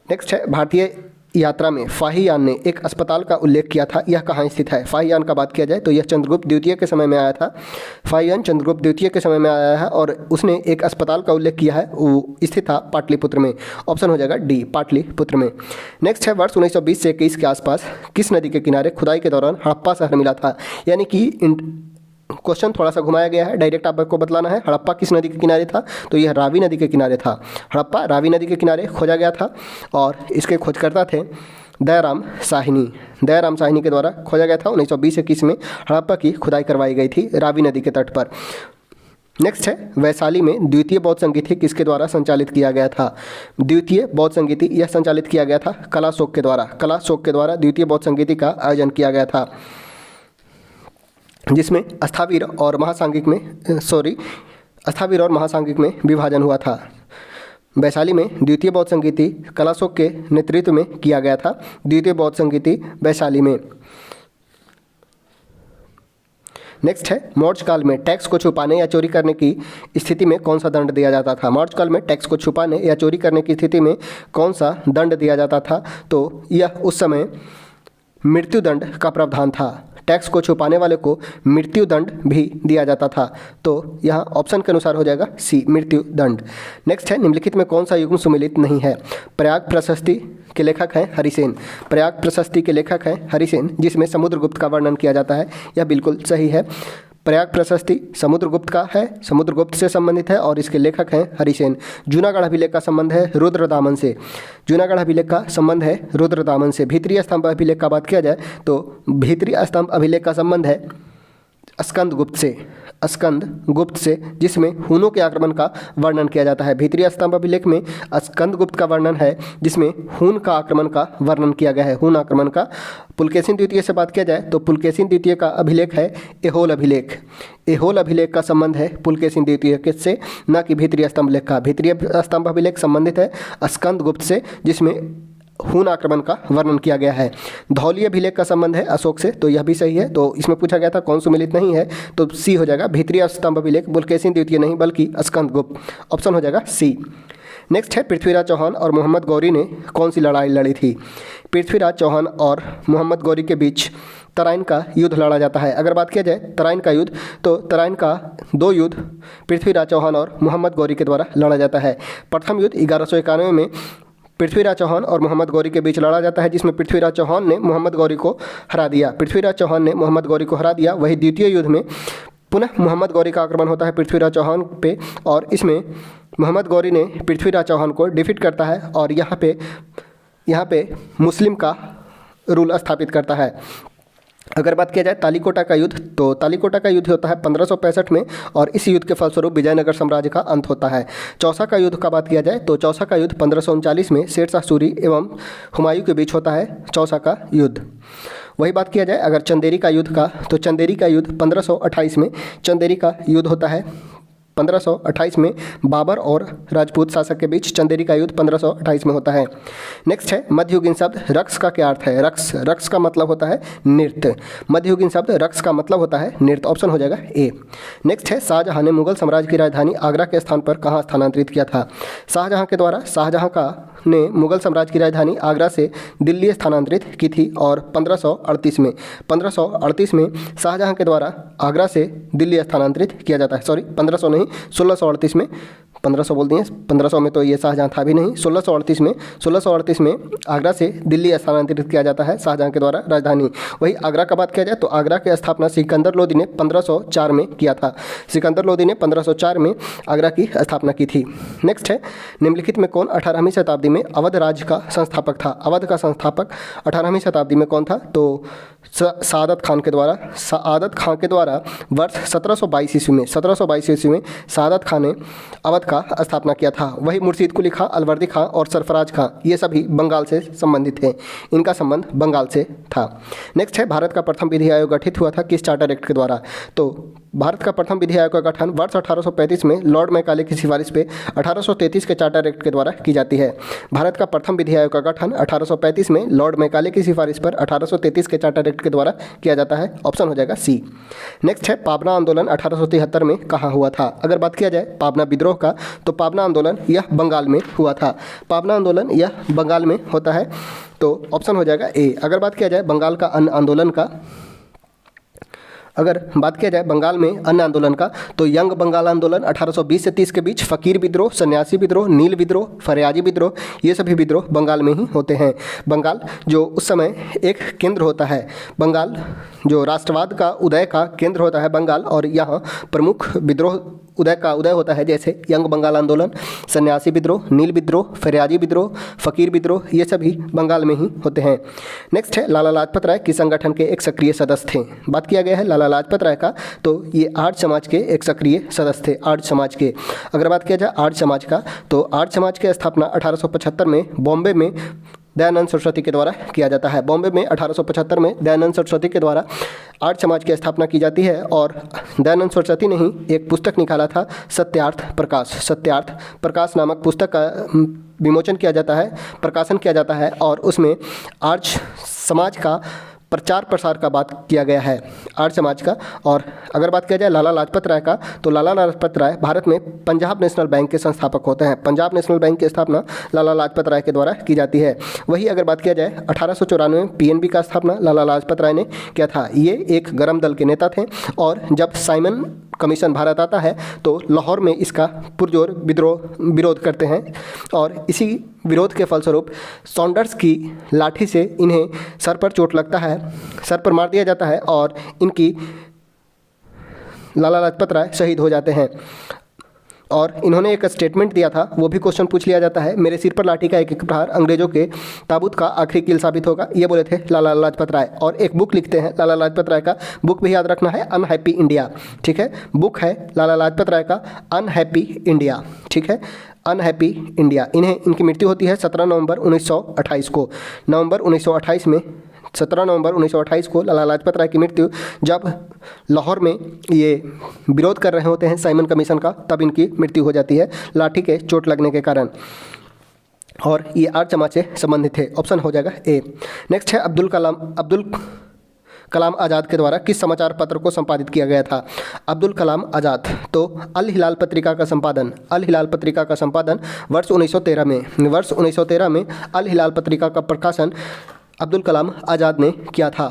नेक्स्ट है, भारतीय यात्रा में फाहियान ने एक अस्पताल का उल्लेख किया था, यह कहाँ स्थित है? फाहियान का बात किया जाए तो यह चंद्रगुप्त द्वितीय के समय में आया था। फाहियान चंद्रगुप्त द्वितीय के समय में आया है और उसने एक अस्पताल का उल्लेख किया है, वो स्थित था पाटलिपुत्र में। ऑप्शन हो जाएगा डी, पाटलिपुत्र में। नेक्स्ट है, वर्ष 1920 से 21 के आसपास किस नदी के किनारे खुदाई के दौरान हड़प्पा शहर मिला था? यानी कि क्वेश्चन थोड़ा सा घुमाया गया है, डायरेक्ट आपको बतलाना है हड़प्पा किस नदी के किनारे था। तो यह रावी नदी के किनारे था। हड़प्पा रावी नदी के किनारे खोजा गया था और इसके खोजकर्ता थे दयाराम साहिनी के द्वारा खोजा गया था। 1920-21 में हड़प्पा की खुदाई करवाई गई थी रावी नदी के तट पर। नेक्स्ट है, वैशाली में द्वितीय बौद्ध संगीति किसके द्वारा संचालित किया गया था? द्वितीय बौद्ध संगीति यह संचालित किया गया था कला शोक के द्वारा द्वितीय बौद्ध संगीति का आयोजन किया गया था, जिसमें अस्थावीर और महासांगिक में विभाजन हुआ था। वैशाली में द्वितीय बौद्ध संगीति कलाशोक के नेतृत्व में किया गया था। द्वितीय बौद्ध संगीति वैशाली में। नेक्स्ट है, मौर्य काल में टैक्स को छुपाने या चोरी करने की स्थिति में कौन सा दंड दिया जाता था? मौर्य काल में टैक्स को छुपाने या चोरी करने की स्थिति में कौन सा दंड दिया जाता था? तो यह उस समय मृत्युदंड का प्रावधान था। टैक्स को छुपाने वाले को मृत्युदंड भी दिया जाता था। तो यहाँ ऑप्शन के अनुसार हो जाएगा सी, मृत्युदंड। नेक्स्ट है, निम्नलिखित में कौन सा युग्म सुमेलित नहीं है? प्रयाग प्रशस्ति के लेखक हैं हरिसेन। प्रयाग प्रशस्ति के लेखक हैं हरिसेन, जिसमें समुद्रगुप्त का वर्णन किया जाता है। यह बिल्कुल सही है। प्रयाग प्रशस्ति समुद्रगुप्त का है, समुद्रगुप्त से संबंधित है और इसके लेखक हैं हरिसेन। जूनागढ़ अभिलेख का संबंध है रुद्रदामन से। जूनागढ़ अभिलेख का संबंध है रुद्रदामन से। भीतरी स्तंभ अभिलेख का बात किया जाए तो भीतरी स्तंभ अभिलेख का संबंध है स्कंदगुप्त से, स्कंदगुप्त से, जिसमें हुनों के आक्रमण का वर्णन किया जाता है। भीतरी स्तंभ अभिलेख में स्कंदगुप्त का वर्णन है, जिसमें हुन का आक्रमण का वर्णन किया गया है, हुन आक्रमण का। पुलकेशिन द्वितीय से बात किया जाए तो पुलकेशिन द्वितीय का अभिलेख है एहोल अभिलेख। एहोल अभिलेख का संबंध है पुलकेशिन द्वितीय से, न कि भीतरी स्तंभ अभिलेख का। भीतरी स्तंभ अभिलेख संबंधित है स्कंदगुप्त से, जिसमें हुन आक्रमण का वर्णन किया गया है। धौली अभिलेख का संबंध है अशोक से, तो यह भी सही है। तो इसमें पूछा गया था कौन सुमेलित नहीं है, तो सी हो जाएगा। भीतरी स्तंभ अभिलेख पुलकेशिन द्वितीय नहीं बल्कि स्कंदगुप्त, ऑप्शन हो जाएगा सी। नेक्स्ट है, पृथ्वीराज चौहान और मोहम्मद गौरी ने कौन सी लड़ाई लड़ी थी? पृथ्वीराज चौहान और मोहम्मद गौरी के बीच तराइन का युद्ध लड़ा जाता है। अगर बात किया जाए तराइन का युद्ध, तो तराइन का 2 युद्ध पृथ्वीराज चौहान और मोहम्मद गौरी के द्वारा लड़ा जाता है। प्रथम युद्ध 1191 में पृथ्वीराज चौहान और मोहम्मद गौरी के बीच लड़ा जाता है, जिसमें पृथ्वीराज चौहान ने मोहम्मद गौरी को हरा दिया। पृथ्वीराज चौहान ने मोहम्मद गौरी को हरा दिया। वही द्वितीय युद्ध में पुनः मोहम्मद गौरी का आक्रमण होता है पृथ्वीराज चौहान पे, और इसमें मोहम्मद गौरी ने पृथ्वीराज चौहान को डिफीट करता है और यहाँ पे मुस्लिम का रूल स्थापित करता है। अगर बात किया जाए तालीकोटा का युद्ध, तो तालीकोटा का युद्ध होता है 1565 में और इस युद्ध के फलस्वरूप विजयनगर साम्राज्य का अंत होता है। चौसा का युद्ध का बात किया जाए तो चौसा का युद्ध 1539 में शेरशाह सूरी एवं हुमायूं के बीच होता है चौसा का युद्ध। वही बात किया जाए अगर चंदेरी का युद्ध का, तो चंदेरी का युद्ध 1528 में चंदेरी का युद्ध होता है। 1528 में बाबर और राजपूत शासक के बीच चंदेरी का युद्ध 1528 में होता है। नेक्स्ट है, मध्ययुगीन शब्द रक्स का क्या अर्थ है? रक्स, रक्स का मतलब होता है नृत्य। मध्ययुगीन शब्द रक्स का मतलब होता है नृत्य, ऑप्शन हो जाएगा ए। नेक्स्ट है, शाहजहां ने मुगल साम्राज्य की राजधानी आगरा के स्थान पर कहाँ स्थानांतरित किया था? शाहजहां के द्वारा ने मुगल साम्राज्य की राजधानी आगरा से दिल्ली स्थानांतरित की थी और 1538 में शाहजहां के द्वारा आगरा से दिल्ली स्थानांतरित किया जाता है। सॉरी, 1500 नहीं, 1638 में, 1500 बोल दिए, 1500 में तो ये शाहजहां था भी नहीं। 1638 में आगरा से दिल्ली स्थानांतरित किया जाता है शाहजहां के द्वारा राजधानी। वही आगरा का बात किया जाए तो आगरा की स्थापना सिकंदर लोदी ने 1504 में किया था। सिकंदर लोदी ने 1504 में आगरा की स्थापना की थी। नेक्स्ट है, निम्नलिखित में कौन 18वीं शताब्दी में अवध राज्य का संस्थापक था? अवध का संस्थापक 18वीं शताब्दी में कौन था? तो सादत खान के द्वारा वर्ष 1722 ईस्वी में सादत खान ने अवध का स्थापना किया था। वही मुर्शीद कुली खां, अलवर्दी खां और सरफराज खां, ये सभी बंगाल से संबंधित हैं। इनका संबंध बंगाल से था। नेक्स्ट है, भारत का प्रथम विधि आयोग गठित हुआ था किस चार्टर एक्ट के द्वारा? तो भारत का प्रथम विधि आयोग का गठन वर्ष 1835 में लॉर्ड मैकाले की सिफारिश पे 1833 के चार्टर एक्ट के द्वारा की जाती है। भारत का प्रथम विधि आयोग का गठन 1835 में लॉर्ड मैकाले की सिफारिश पर 1833 के चार्टर एक्ट के द्वारा किया जाता है, ऑप्शन हो जाएगा सी। नेक्स्ट है, पाबना आंदोलन 1873 में कहाँ हुआ था? अगर बात किया जाए पाबना विद्रोह का, तो पाबना आंदोलन यह बंगाल में हुआ था। पाबना आंदोलन यह बंगाल में होता है, तो ऑप्शन हो जाएगा ए। अगर बात किया जाए बंगाल का अन्य आंदोलन का, अगर बात किया जाए बंगाल में अन्य आंदोलन का, तो यंग बंगाल आंदोलन 1820 से 30 के बीच, फकीर विद्रोह, सन्यासी विद्रोह, नील विद्रोह, फरियाजी विद्रोह, ये सभी विद्रोह बंगाल में ही होते हैं। बंगाल जो उस समय एक केंद्र होता है, बंगाल जो राष्ट्रवाद का उदय का केंद्र होता है बंगाल, और यहाँ प्रमुख विद्रोह उदय होता है, जैसे यंग बंगाल आंदोलन, सन्यासी विद्रोह, नील विद्रोह, फरियाजी विद्रोह, फकीर विद्रोह, ये सभी बंगाल में ही होते हैं। नेक्स्ट है, लाला लाजपत राय किस संगठन के एक सक्रिय सदस्य थे? बात किया गया है लाला लाजपत राय का, तो ये आर्य समाज के एक सक्रिय सदस्य थे, आर्य समाज के। अगर बात किया जाए आर्य समाज का, तो आर्य समाज की स्थापना 1875 में बॉम्बे में दयानंद सरस्वती के द्वारा किया जाता है। बॉम्बे में 1875 में दयानंद सरस्वती के द्वारा आर्य समाज की स्थापना की जाती है, और दयानंद सरस्वती ने ही एक पुस्तक निकाला था, सत्यार्थ प्रकाश नामक पुस्तक का विमोचन किया जाता है, प्रकाशन किया जाता है, और उसमें आर्य समाज का प्रचार प्रसार का बात किया गया है आर्य समाज का। और अगर बात किया जाए लाला लाजपत राय का, तो लाला लाजपत राय भारत में पंजाब नेशनल बैंक के संस्थापक होते हैं। पंजाब नेशनल बैंक की स्थापना लाला लाजपत राय के द्वारा की जाती है। वही अगर बात किया जाए 1894 में पीएनबी का स्थापना लाला लाजपत राय ने किया था। ये एक गरम दल के नेता थे और जब साइमन कमीशन भारत आता है तो लाहौर में इसका पुरजोर विरोध करते हैं और इसी विरोध के फलस्वरूप सॉन्डर्स की लाठी से इन्हें सर पर चोट लगता है, सर पर मार दिया जाता है और इनकी लाला लाजपत राय शहीद हो जाते हैं। और इन्होंने एक स्टेटमेंट दिया था, वो भी क्वेश्चन पूछ लिया जाता है, मेरे सिर पर लाठी का एक एक प्रहार अंग्रेजों के ताबूत का आखिरी कील साबित होगा। ये बोले थे लाला लाजपत राय। और एक बुक लिखते हैं लाला लाजपत राय का, बुक भी याद रखना है, अनहैप्पी इंडिया। ठीक है, बुक है लाला लाजपत राय का अनहैप्पी इंडिया। ठीक है, अनहैप्पी इंडिया। इनकी मृत्यु होती है 17 नवंबर 1928 को। 17 नवंबर 1928 को लाला लाजपत राय की मृत्यु, जब लाहौर में ये विरोध कर रहे होते हैं साइमन कमीशन का, तब इनकी मृत्यु हो जाती है लाठी के चोट लगने के कारण। और ये आर्य समाज से संबंधित थे। ऑप्शन हो जाएगा ए। नेक्स्ट है अब्दुल कलाम आज़ाद के द्वारा किस समाचार पत्र को संपादित किया गया था? अब्दुल कलाम आज़ाद, तो अल हिलाल पत्रिका का संपादन वर्ष 1913 में अल हिलाल पत्रिका का प्रकाशन अब्दुल कलाम आज़ाद ने किया था।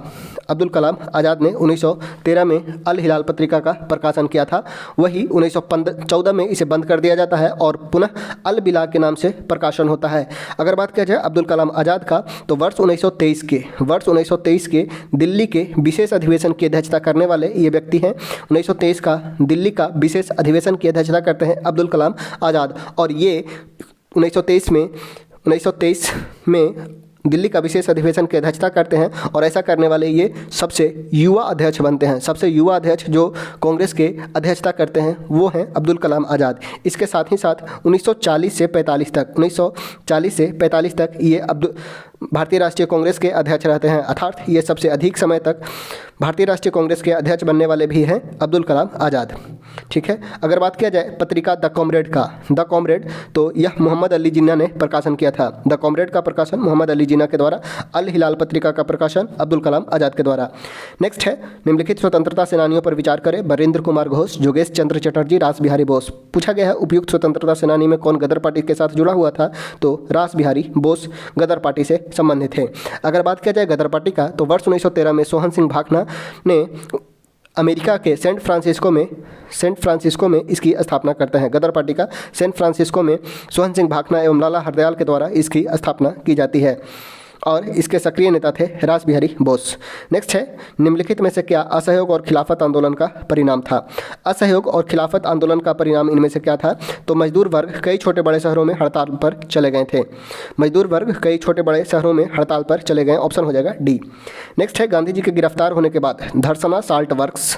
अब्दुल कलाम आज़ाद ने 1913 में अल हिलाल पत्रिका का प्रकाशन किया था। वही 1914 में इसे बंद कर दिया जाता है और पुनः अल बिला के नाम से प्रकाशन होता है। अगर बात किया जाए अब्दुल कलाम आज़ाद का, तो वर्ष 1923 के दिल्ली के विशेष अधिवेशन की अध्यक्षता करने वाले ये व्यक्ति हैं। 1923 का दिल्ली का विशेष अधिवेशन की अध्यक्षता करते हैं अब्दुल कलाम आज़ाद। और ये 1923 में दिल्ली का विशेष अधिवेशन की अध्यक्षता करते हैं और ऐसा करने वाले ये सबसे युवा अध्यक्ष बनते हैं। सबसे युवा अध्यक्ष जो कांग्रेस के अध्यक्षता करते हैं वो हैं अब्दुल कलाम आज़ाद। इसके साथ ही साथ 1940 से 45 तक ये भारतीय राष्ट्रीय कांग्रेस के अध्यक्ष रहते हैं, अर्थात ये सबसे अधिक समय तक भारतीय राष्ट्रीय कांग्रेस के अध्यक्ष बनने वाले भी हैं अब्दुल कलाम आज़ाद। ठीक है, अगर बात किया जाए पत्रिका द कॉमरेड, तो यह मोहम्मद अली जिन्ना ने प्रकाशन किया था। द कॉमरेड का प्रकाशन मोहम्मद अली जिन्ना के द्वारा, अल हिलाल पत्रिका का प्रकाशन अब्दुल कलाम आज़ाद के द्वारा। नेक्स्ट है निम्नलिखित स्वतंत्रता सेनानियों पर विचार करें। बरेंद्र कुमार घोष, योगेश चंद्र चटर्जी, रास बिहारी बोस। पूछा गया है उपयुक्त स्वतंत्रता सेनानी में कौन गदर पार्टी के साथ जुड़ा हुआ था? तो रास बिहारी बोस गदर पार्टी से संबंधित है। अगर बात किया जाए गदर पार्टी का, तो वर्ष 1913 में सोहन सिंह भाखना ने अमेरिका के सेंट फ्रांसिस्को में इसकी स्थापना करते हैं। गदर पार्टी का सेंट फ्रांसिस्को में सोहन सिंह भाखना एवं लाला हरदयाल के द्वारा इसकी स्थापना की जाती है और इसके सक्रिय नेता थे रास बिहारी बोस। नेक्स्ट है निम्नलिखित में से क्या असहयोग और खिलाफत आंदोलन का परिणाम था? असहयोग और खिलाफत आंदोलन का परिणाम इनमें से क्या था? तो मजदूर वर्ग कई छोटे बड़े शहरों में हड़ताल पर चले गए थे। ऑप्शन हो जाएगा डी। नेक्स्ट है गांधी जी के गिरफ्तार होने के बाद धरसना साल्ट वर्क्स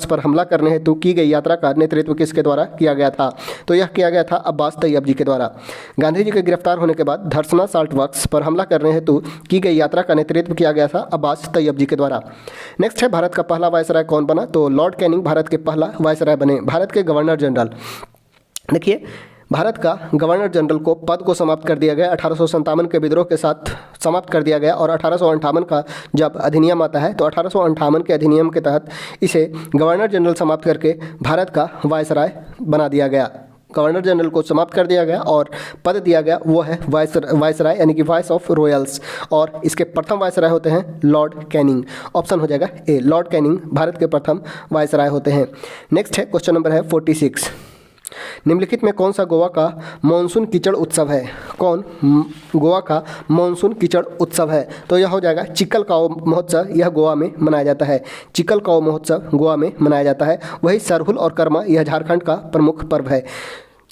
पर हमला करने हेतु की गई यात्रा का नेतृत्व किसके द्वारा किया गया था? तो यह किया गया था अब्बास तैयब जी के द्वारा। गांधी जी के गिरफ्तार होने के बाद धरसना साल्ट वर्क्स पर हमला करने हेतु की गई यात्रा का नेतृत्व किया गया था अब्बास तैयब जी के द्वारा। नेक्स्ट है भारत का पहला वायसराय कौन बना? तो लॉर्ड कैनिंग भारत के पहला वायसराय बने। भारत के गवर्नर जनरल, देखिए भारत का गवर्नर जनरल को पद को समाप्त कर दिया गया 1857 के विद्रोह के साथ समाप्त कर दिया गया और 1858 का जब अधिनियम आता है तो 1858 के अधिनियम के तहत इसे गवर्नर जनरल समाप्त करके भारत का वायसराय बना दिया गया। गवर्नर जनरल को समाप्त कर दिया गया और पद दिया गया वो है वायसराय यानी कि वाइस ऑफ रॉयल्स। और इसके प्रथम वायसराय होते हैं लॉर्ड कैनिंग। ऑप्शन हो जाएगा ए, लॉर्ड कैनिंग भारत के प्रथम वायसराय होते हैं। नेक्स्ट है क्वेश्चन नंबर है 46। निम्नलिखित में कौन सा गोवा का मानसून कीचड़ उत्सव है? गोवा का मानसून कीचड़ उत्सव है? तो यह हो जाएगा चिकलकाओ महोत्सव। यह गोवा में मनाया जाता है। चिकलकाओ महोत्सव गोवा में मनाया जाता है। वही सरहुल और कर्मा यह झारखंड का प्रमुख पर्व है।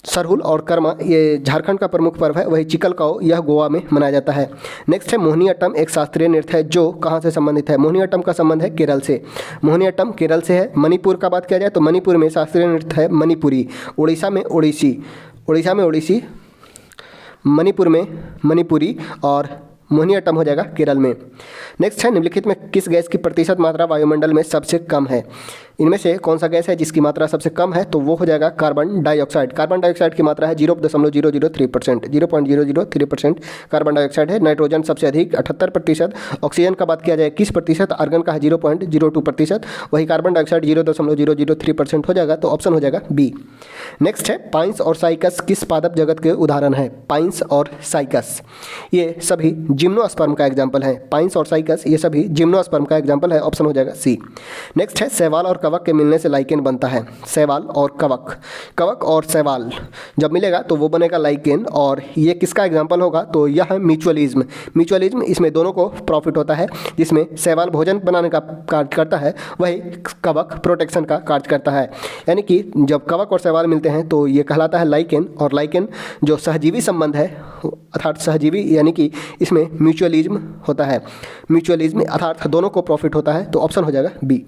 सरहुल और कर्मा ये झारखंड का प्रमुख पर्व है। वही चिकलकाओ यह गोवा में मनाया जाता है। नेक्स्ट है मोहिनीअट्टम एक शास्त्रीय नृत्य है जो कहाँ से संबंधित है? मोहिनीअट्टम का संबंध है केरल से। मोहिनीअट्टम केरल से है। मणिपुर का बात किया जाए तो मणिपुर में शास्त्रीय नृत्य है मणिपुरी। उड़ीसा में ओडिसी, मणिपुर में मणिपुरी और मोहिनीअट्टम हो जाएगा केरल में। नेक्स्ट है निम्नलिखित में किस गैस की प्रतिशत मात्रा वायुमंडल में सबसे कम है? इनमें से कौन सा गैस है जिसकी मात्रा सबसे कम है, तो वो हो जाएगा कार्बन डाइऑक्साइड। कार्बन डाइऑक्साइड की मात्रा है 0.003%, 0.003% कार्बन डाइऑक्साइड है। नाइट्रोजन सबसे अधिक 78%, ऑक्सीजन का बात किया जाए 21%, आर्गन का है 0.02%, वही कार्बन डाइऑक्साइड 0.003% हो जाएगा, तो ऑप्शन हो जाएगा बी। नेक्स्ट है पाइन्स और साइकस किस पादप जगत के उदाहरण है। पाइन्स और साइकस ये सभी जिम्नोस्पर्म का एग्जाम्पल है। पाइन्स और साइकस ये सभी जिम्नोस्पर्म का एग्जाम्पल है, ऑप्शन हो जाएगा सी। नेक्स्ट है शैवाल और कवक के मिलने से लाइकेन बनता है। शैवाल और कवक, कवक और शैवाल जब मिलेगा तो वो बनेगा लाइकेन, और ये किसका एग्जाम्पल होगा, तो यह है म्यूचुअलिज्म। म्यूचुअलिज्म, इसमें दोनों को प्रॉफिट होता है, जिसमें शैवाल भोजन बनाने का कार्य करता है, वही कवक प्रोटेक्शन का कार्य करता है। यानी कि जब कवक और शैवाल मिलते हैं तो ये कहलाता है लाइकेन, और लाइकेन जो सहजीवी संबंध है अर्थात सहजीवी, यानी कि इसमें म्यूचुअलिज्म होता है। म्यूचुअलिज्म अर्थात दोनों को प्रॉफिट होता है, तो ऑप्शन हो जाएगा बी।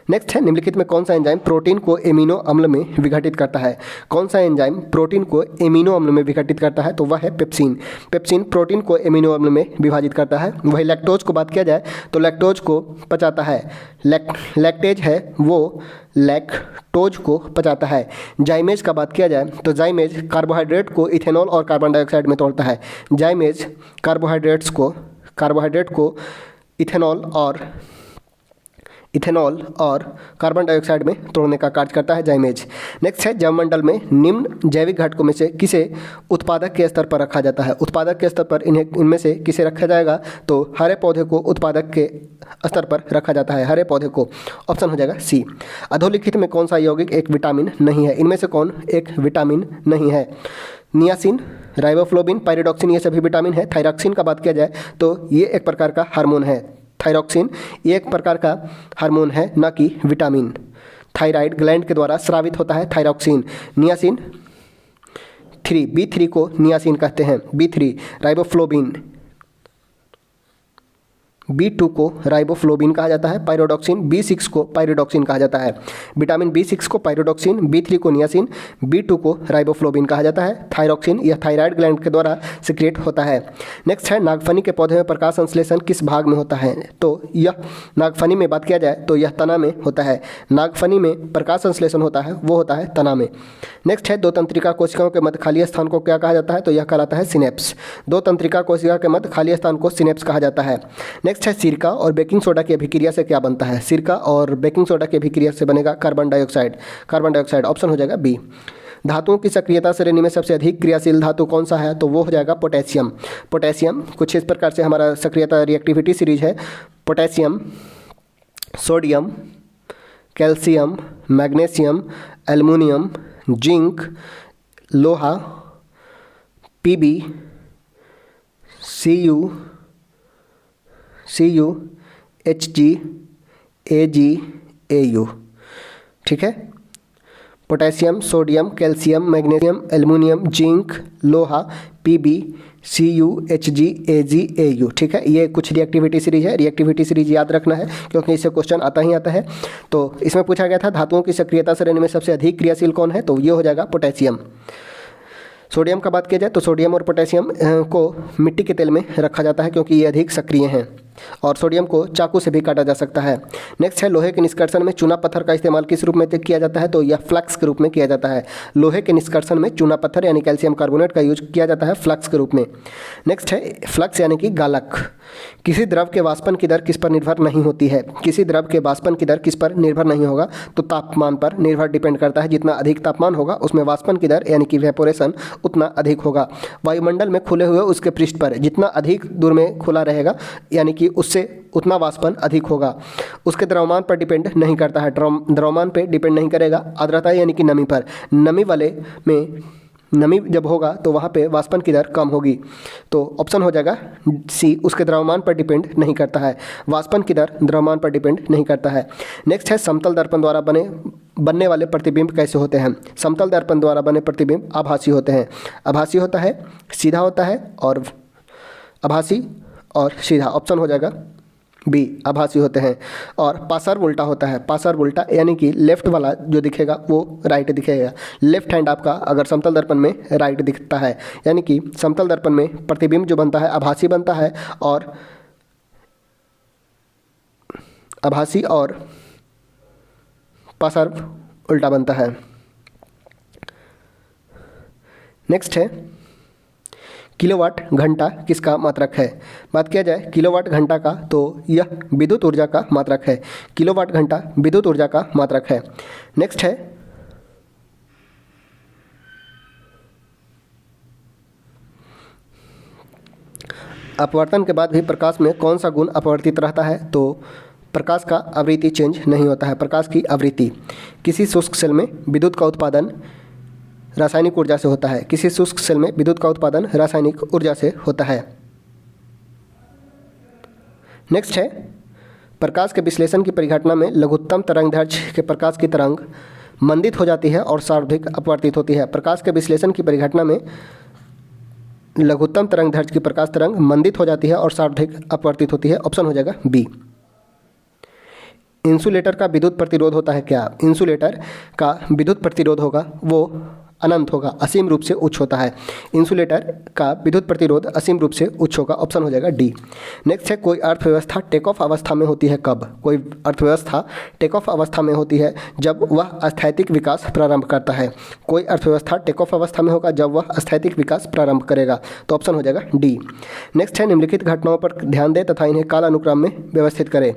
नेक्स्ट है निम्नलिखित में कौन सा एंजाइम प्रोटीन को एमिनो अम्ल में विघटित करता है। कौन सा एंजाइम प्रोटीन को एमिनो अम्ल में विघटित करता है, तो वह है पेप्सिन। पेप्सिन प्रोटीन को एमिनो अम्ल में विभाजित करता है। वही लैक्टोज को बात किया जाए तो लैक्टोज को पचाता है। लैक्टेज है वो लैक्टोज को पचाता है। जाइमेज का बात किया जाए तो जाइमेज कार्बोहाइड्रेट को इथेनॉल और कार्बन डाइऑक्साइड में तोड़ता है। जाइमेज कार्बोहाइड्रेट को इथेनॉल और कार्बन डाइऑक्साइड में तोड़ने का कार्य करता है जाइमेज। नेक्स्ट है जैवमंडल में निम्न जैविक घटकों में से किसे उत्पादक के स्तर पर रखा जाता है। उत्पादक के स्तर पर इनमें से किसे रखा जाएगा, तो हरे पौधे को उत्पादक के स्तर पर रखा जाता है, हरे पौधे को, ऑप्शन हो जाएगा सी। अधोलिखित में कौन सा यौगिक एक विटामिन नहीं है। इनमें से कौन एक विटामिन नहीं है। नियासिन, राइबोफ्लोबिन, पायरिडॉक्सिन ये सभी विटामिन है। थायरॉक्सिन का बात किया जाए तो ये एक प्रकार का हार्मोन है। थायरॉक्सिन ये एक प्रकार का हार्मोन है, ना कि विटामिन। थायराइड ग्लैंड के द्वारा स्रावित होता है थायरॉक्सिन। नियासिन 3, B3 को नियासिन कहते हैं। B3 राइबोफ्लोबिन, B2 को राइबोफ्लोबिन कहा जाता है। पायरोडॉक्सिन B6 को पायरिडॉक्सिन कहा जाता है। विटामिन B6 को पायरोडॉक्सिन, B3 को नियासिन, B2 को राइबोफ्लोबिन कहा जाता है। थायरॉक्सिन यह थायराइड ग्लैंड के द्वारा सिक्रेट होता है। नेक्स्ट है नागफनी के पौधे में प्रकाश संश्लेषण किस भाग में होता है, तो यह नागफनी में बात किया जाए तो यह तना में होता है। नागफनी में प्रकाश संश्लेषण होता है, वो होता है तना में। नेक्स्ट है दो तंत्रिका कोशिकाओं के मध्य खाली स्थान को क्या कहा जाता है, तो यह कहलाता है सिनेप्स। दो तंत्रिका कोशिका के मध्य खाली स्थान को सिनेप्स कहा जाता है। नेक्स्ट है सिरका और बेकिंग सोडा की अभिक्रिया से क्या बनता है। सिरका और बेकिंग सोडा की अभिक्रिया से बनेगा carbon dioxide. Carbon dioxide option हो जाएगा बी। धातुओं की सक्रियता श्रेणी में सबसे अधिक क्रियाशील धातु कौन सा है, तो वो हो जाएगा पोटेशियम। पोटेशियम कुछ इस प्रकार से हमारा सक्रियता रिएक्टिविटी सीरीज है। Potassium, sodium, calcium, magnesium, aluminium, zinc, लोहा, Pb, Cu, Hg, Ag, Au। ठीक है, potassium, sodium, calcium, magnesium, aluminium, zinc, लोहा, Pb, Cu, Hg, Ag, Au। ठीक है, ये कुछ रिएक्टिविटी सीरीज है। रिएक्टिविटी सीरीज याद रखना है क्योंकि इससे क्वेश्चन आता ही आता है। तो इसमें पूछा गया था धातुओं की सक्रियता श्रेणी में सबसे अधिक क्रियाशील कौन है, तो ये हो जाएगा पोटेशियम। सोडियम का बात किया जाए तो सोडियम और पोटेशियम को मिट्टी के तेल में रखा जाता है क्योंकि ये अधिक सक्रिय हैं, और सोडियम को चाकू से भी काटा जा सकता है। नेक्स्ट है लोहे के निष्कर्षण में चूना पत्थर का इस्तेमाल किस रूप में किया जाता है, तो यह फ्लक्स के रूप में किया जाता है। लोहे के निष्कर्षण में चूना पत्थर यानी कैल्शियम कार्बोनेट का यूज किया जाता है फ्लक्स के रूप में। नेक्स्ट है फ्लक्स यानी कि गालक। किसी द्रव के वाष्पन की दर किस पर निर्भर नहीं होती है। किसी द्रव के वाष्पन की दर किस पर निर्भर नहीं होगा, तो तापमान पर निर्भर डिपेंड करता है। जितना अधिक तापमान होगा उसमें वाष्पन की दर यानी कि वेपोरेशन उतना अधिक होगा। वायुमंडल में खुले हुए उसके पृष्ठ पर जितना अधिक दूर में खुला रहेगा यानी कि उससे उतना वाष्पन अधिक होगा। उसके द्रव्यमान पर डिपेंड नहीं करता है, द्रव्यमान पे डिपेंड नहीं करेगा। आर्द्रता यानी कि नमी पर, नमी वाले में नमी जब होगा तो वहाँ पे वाष्पन की दर कम होगी, तो ऑप्शन हो जाएगा सी। उसके द्रव्यमान पर डिपेंड नहीं करता है, वाष्पन की दर द्रव्यमान पर डिपेंड नहीं करता है। नेक्स्ट है समतल दर्पण द्वारा बनने वाले प्रतिबिंब कैसे होते हैं। समतल दर्पण द्वारा बने प्रतिबिंब आभासी होते हैं। आभासी होता है, सीधा होता है, और आभासी और सीधा, ऑप्शन हो जाएगा बी, आभासी होते हैं। और पासर उल्टा होता है। पासर उल्टा यानी कि लेफ्ट वाला जो दिखेगा वो राइट दिखेगा। लेफ्ट हैंड आपका अगर समतल दर्पण में राइट दिखता है, यानी कि समतल दर्पण में प्रतिबिंब जो बनता है आभासी बनता है, और आभासी और पासर्व उल्टा बनता है। नेक्स्ट है किलोवाट घंटा किसका मात्रक है। बात किया जाए किलोवाट घंटा का तो यह विद्युत ऊर्जा का मात्रक है। किलोवाट घंटा विद्युत ऊर्जा का मात्रक है। नेक्स्ट है अपवर्तन के बाद भी प्रकाश में कौन सा गुण अपवर्तित रहता है। तो प्रकाश का आवृत्ति चेंज नहीं होता है। प्रकाश की आवृत्ति किसी शुष्क सेल में विद्युत का उत्पादन रासायनिक ऊर्जा से होता है। किसी शुष्क सेल में विद्युत का उत्पादन रासायनिक ऊर्जा से होता है। नेक्स्ट है प्रकाश के विश्लेषण की परिघटना में लघुत्तम तरंगदैर्घ्य के प्रकाश की तरंग मंदित हो जाती है और सर्वाधिक अपवर्तित होती है। प्रकाश के विश्लेषण की परिघटना में लघुत्तम तरंगदैर्घ्य की प्रकाश तरंग मंदित हो जाती है और सर्वाधिक अपवर्तित होती है। ऑप्शन हो जाएगा बी। इंसुलेटर का विद्युत प्रतिरोध होता है क्या। इंसुलेटर का विद्युत प्रतिरोध होगा वो अनंत होगा, असीम रूप से उच्च होता है। इंसुलेटर का विद्युत प्रतिरोध असीम रूप से उच्च होगा। ऑप्शन हो जाएगा डी। नेक्स्ट है कोई अर्थव्यवस्था टेक ऑफ अवस्था में होती है कब। कोई अर्थव्यवस्था टेक ऑफ अवस्था में होती है जब वह स्थैतिक विकास प्रारंभ करता है। कोई अर्थव्यवस्था टेक ऑफ अवस्था में होगा जब वह स्थैतिक विकास प्रारंभ करेगा। तो ऑप्शन हो जाएगा डी। नेक्स्ट है निम्नलिखित घटनाओं पर ध्यान दें तथा इन्हें कालानुक्रम में व्यवस्थित करें।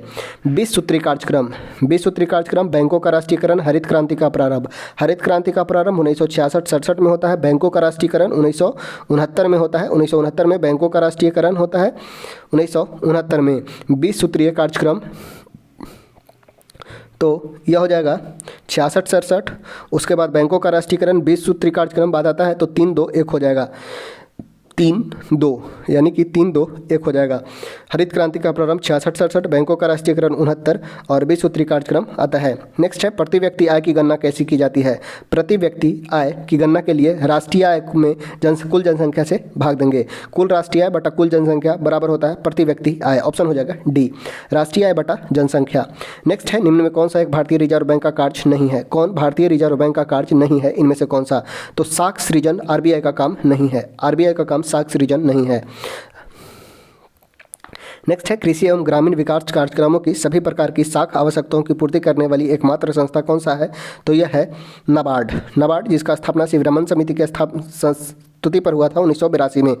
20 सूत्री कार्यक्रम। 20 सूत्री कार्यक्रम बैंकों का राष्ट्रीयकरण, हरित क्रांति का प्रारंभ। हरित क्रांति का प्रारंभ 1966-67 में होता है। बैंकों का राष्ट्रीयकरण 1969 में होता है। 1969 में बैंकों का राष्ट्रीयकरण होता है। 1969 में 20 सूत्रीय कार्यक्रम तो यह हो जाएगा 66-67। उसके बाद बैंकों का राष्ट्रीयकरण 20 सूत्री कार्यक्रम बाद आता है तो 3-2-1 हो जाएगा। 3-2 यानी कि 3-2-1 हो जाएगा। हरित क्रांति का प्रारंभ 66-67, बैंकों का राष्ट्रीयकरण 69 और 20 सूत्री कार्यक्रम आता है। नेक्स्ट है प्रति व्यक्ति आय की गणना कैसी की जाती है। प्रति व्यक्ति आय की गणना के लिए राष्ट्रीय आय में कुल जनसंख्या से भाग देंगे। कुल राष्ट्रीय आय बटा कुल जनसंख्या बराबर होता है प्रति व्यक्ति आय। ऑप्शन हो जाएगा डी, राष्ट्रीय आय बटा जनसंख्या। नेक्स्ट है निम्न में कौन सा एक भारतीय रिजर्व बैंक का कार्य नहीं है। कौन भारतीय रिजर्व बैंक का कार्य नहीं है, इनमें से कौन सा। तो साख सृजन आरबीआई का काम नहीं है। आरबीआई का काम साख सृजन नहीं है। नेक्स्ट है कृषि एवं ग्रामीण विकास कार्यक्रमों की सभी प्रकार की साख आवश्यकताओं की पूर्ति करने वाली एकमात्र संस्था कौन सा है। तो यह है नाबार्ड। नाबार्ड जिसका स्थापना शिव रमन समिति के स्तुति पर हुआ था 1982 में।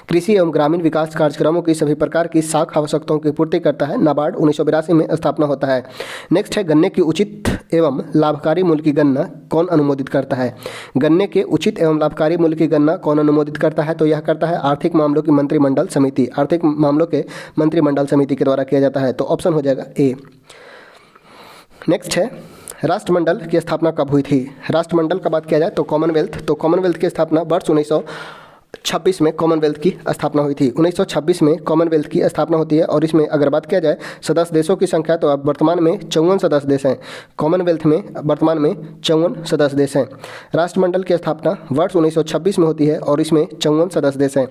कृषि एवं ग्रामीण विकास कार्यक्रमों की सभी प्रकार की साख आवश्यकताओं की पूर्ति करता है नाबार्ड। 1982 में स्थापना होता है। नेक्स्ट है गन्ने की उचित एवं लाभकारी मूल्य की गणना कौन अनुमोदित करता है। गन्ने के उचित एवं लाभकारी मूल्य की गणना कौन अनुमोदित करता है। तो यह करता है आर्थिक मामलों की मंत्रिमंडल समिति। आर्थिक मामलों के मंत्रिमंडल समिति के द्वारा किया जाता है। तो ऑप्शन हो जाएगा ए। नेक्स्ट है राष्ट्रमंडल की स्थापना कब हुई थी। राष्ट्रमंडल का बात किया जाए तो कॉमनवेल्थ की स्थापना वर्ष 1926 में कॉमनवेल्थ की स्थापना हुई थी। 1926 में कॉमनवेल्थ की स्थापना होती है और इसमें अगर बात किया जाए सदस्य देशों की संख्या तो अब वर्तमान में 54 सदस्य देश हैं। कॉमनवेल्थ में वर्तमान में 54 सदस्य देश हैं। राष्ट्रमंडल की स्थापना वर्ष 1926 में होती है और इसमें 54 सदस्य देश हैं।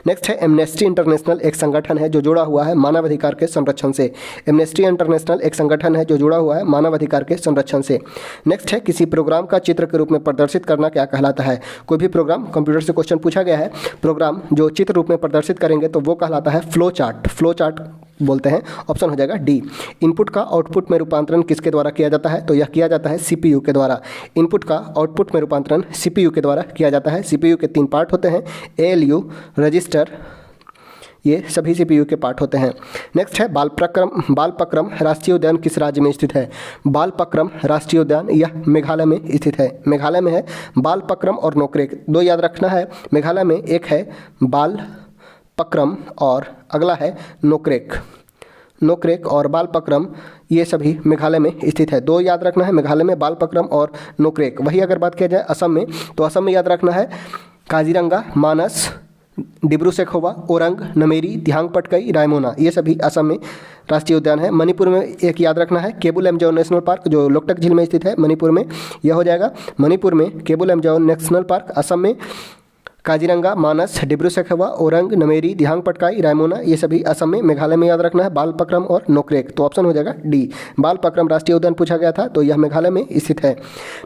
नेक्स्ट है एमनेस्टी इंटरनेशनल एक संगठन है जो जुड़ा हुआ है मानवाधिकार के संरक्षण से। एमनेस्टी इंटरनेशनल एक संगठन है जो जुड़ा हुआ है मानवाधिकार के संरक्षण से। नेक्स्ट है किसी प्रोग्राम का चित्र के रूप में प्रदर्शित करना क्या कहलाता है। कोई भी प्रोग्राम कंप्यूटर से क्वेश्चन पूछा गया है, प्रोग्राम जो चित्र रूप में प्रदर्शित करेंगे तो वो कहलाता है फ्लो चार्ट। फ्लो चार्ट बोलते हैं। ऑप्शन हो जाएगा डी। इनपुट का आउटपुट में रूपांतरण किसके द्वारा किया जाता है। तो यह किया जाता है सीपीयू के द्वारा। इनपुट का आउटपुट में रूपांतरण सीपीयू के द्वारा किया जाता है। सीपीयू के 3 पार्ट होते हैं, एएलयू, रजिस्टर, ये सभी सीपीयू के पार्ट होते हैं। नेक्स्ट है बालपक्रम राष्ट्रीय उद्यान किस राज्य में स्थित है। बालपक्रम राष्ट्रीय उद्यान यह मेघालय में स्थित है। मेघालय में है बालपक्रम और नोकरेक, 2 याद रखना है। मेघालय में एक है बालपक्रम और अगला है नोकरेक। नोकरेक और बालपक्रम ये सभी मेघालय में स्थित है। 2 याद रखना है, मेघालय में बालपक्रम और नोकरेक। वही अगर बात किया जाए असम में तो असम में याद रखना है काजीरंगा, मानस, डिब्रू सैखोवा, ओरंग, नमेरी, दिहांग पटकई, रायमोना, ये सभी असम में राष्ट्रीय उद्यान है। मणिपुर में एक याद रखना है केबुल एमजाओ नेशनल पार्क जो लोकटक झील में स्थित है मणिपुर में, यह हो जाएगा। मणिपुर में केबुल एमजाओ नेशनल पार्क, असम में काजीरंगा, मानस, डिब्रू सैखोवा, ओरंग, नमेरी, दिहांग पटकाई, रायमोना, ये सभी असम में, मेघालय में याद रखना है। बालपक्रम और नोकरेक, तो ऑप्शन हो जाएगा डी। बालपक्रम राष्ट्रीय उद्यान पूछा गया था, तो यह मेघालय में स्थित है।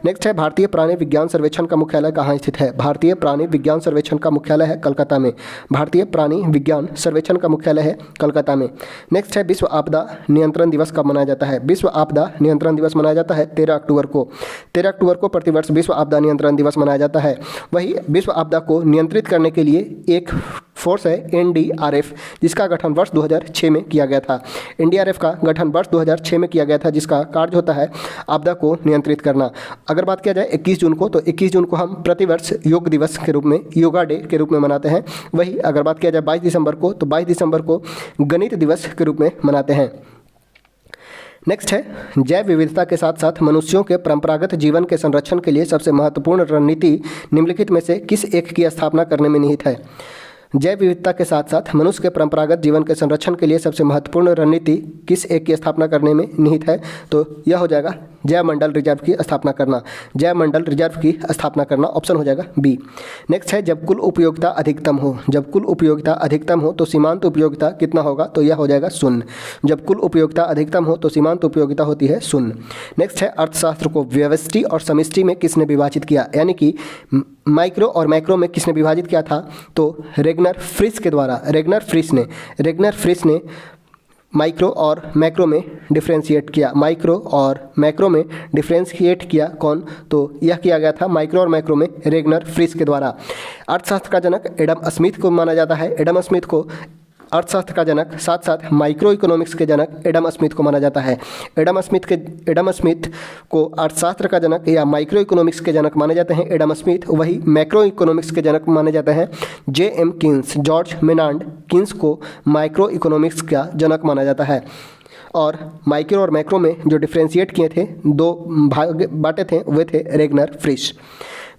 नेक्स्ट है भारतीय प्राणी विज्ञान सर्वेक्षण का मुख्यालय कहाँ स्थित है? भारतीय प्राणी विज्ञान सर्वेक्षण का मुख्यालय है कलकत्ता में। भारतीय प्राणी विज्ञान सर्वेक्षण का मुख्यालय है कलकत्ता में। नेक्स्ट है विश्व आपदा नियंत्रण दिवस कब मनाया जाता है? विश्व आपदा नियंत्रण दिवस मनाया जाता है 13 अक्टूबर को। 13 अक्टूबर को प्रतिवर्ष विश्व आपदा नियंत्रण दिवस मनाया जाता है। वही विश्व आपदा को नियंत्रित करने के लिए एक फोर्स है एनडीआरएफ, जिसका गठन वर्ष 2006 में किया गया था। एनडीआरएफ का गठन वर्ष 2006 में किया गया था, जिसका कार्य होता है आपदा को नियंत्रित करना। अगर बात किया जाए 21 जून को, तो 21 जून को हम प्रतिवर्ष योग दिवस के रूप में, योगा डे के रूप में मनाते हैं। वही अगर बात किया जाए 22 दिसंबर को, तो 22 दिसंबर को गणित दिवस के रूप में मनाते हैं। नेक्स्ट है जैव विविधता के साथ साथ मनुष्यों के परंपरागत जीवन के संरक्षण के लिए सबसे महत्वपूर्ण रणनीति निम्नलिखित में से किस एक की स्थापना करने में निहित है? जैव विविधता के साथ साथ मनुष्य के परंपरागत जीवन के संरक्षण के लिए सबसे महत्वपूर्ण रणनीति किस एक की स्थापना करने में निहित है? तो यह हो जाएगा जैव मंडल रिजर्व की स्थापना करना। जैव मंडल रिजर्व की स्थापना करना, ऑप्शन हो जाएगा बी। नेक्स्ट है जब कुल उपयोगिता अधिकतम हो, जब कुल उपयोगिता अधिकतम हो तो सीमांत उपयोगिता कितना होगा? तो यह हो जाएगा शून्य। जब कुल उपयोगिता अधिकतम हो तो सीमांत उपयोगिता होती है शून्य। नेक्स्ट है अर्थशास्त्र को व्यष्टि और समष्टि में किसने विभाजित किया? यानी कि माइक्रो और मैक्रो में किसने विभाजित किया था? तो रेगनर फ्रिश के द्वारा। रेगनर फ्रिश ने माइक्रो और मैक्रो में डिफ्रेंशिएट किया। माइक्रो और मैक्रो में डिफ्रेंशिएट किया कौन? तो यह किया गया था माइक्रो और मैक्रो में रेगनर फ्रिश के द्वारा। अर्थशास्त्र का जनक एडम स्मिथ को माना जाता है। एडम स्मिथ को अर्थशास्त्र का जनक, साथ साथ माइक्रो इकोनॉमिक्स के जनक एडम स्मिथ को माना जाता है। एडम स्मिथ को अर्थशास्त्र का जनक या माइक्रो इकोनॉमिक्स के जनक माने जाते हैं एडम स्मिथ। वही मैक्रो इकोनॉमिक्स के जनक माने जाते हैं J.M.. Keynes. George Maynard Keynes को माइक्रो इकोनॉमिक्स का जनक माना जाता है। और माइक्रो और मैक्रो में जो डिफ्रेंशिएट किए थे, दो भाग बांटे थे, वे थे रेगनर फ्रिश।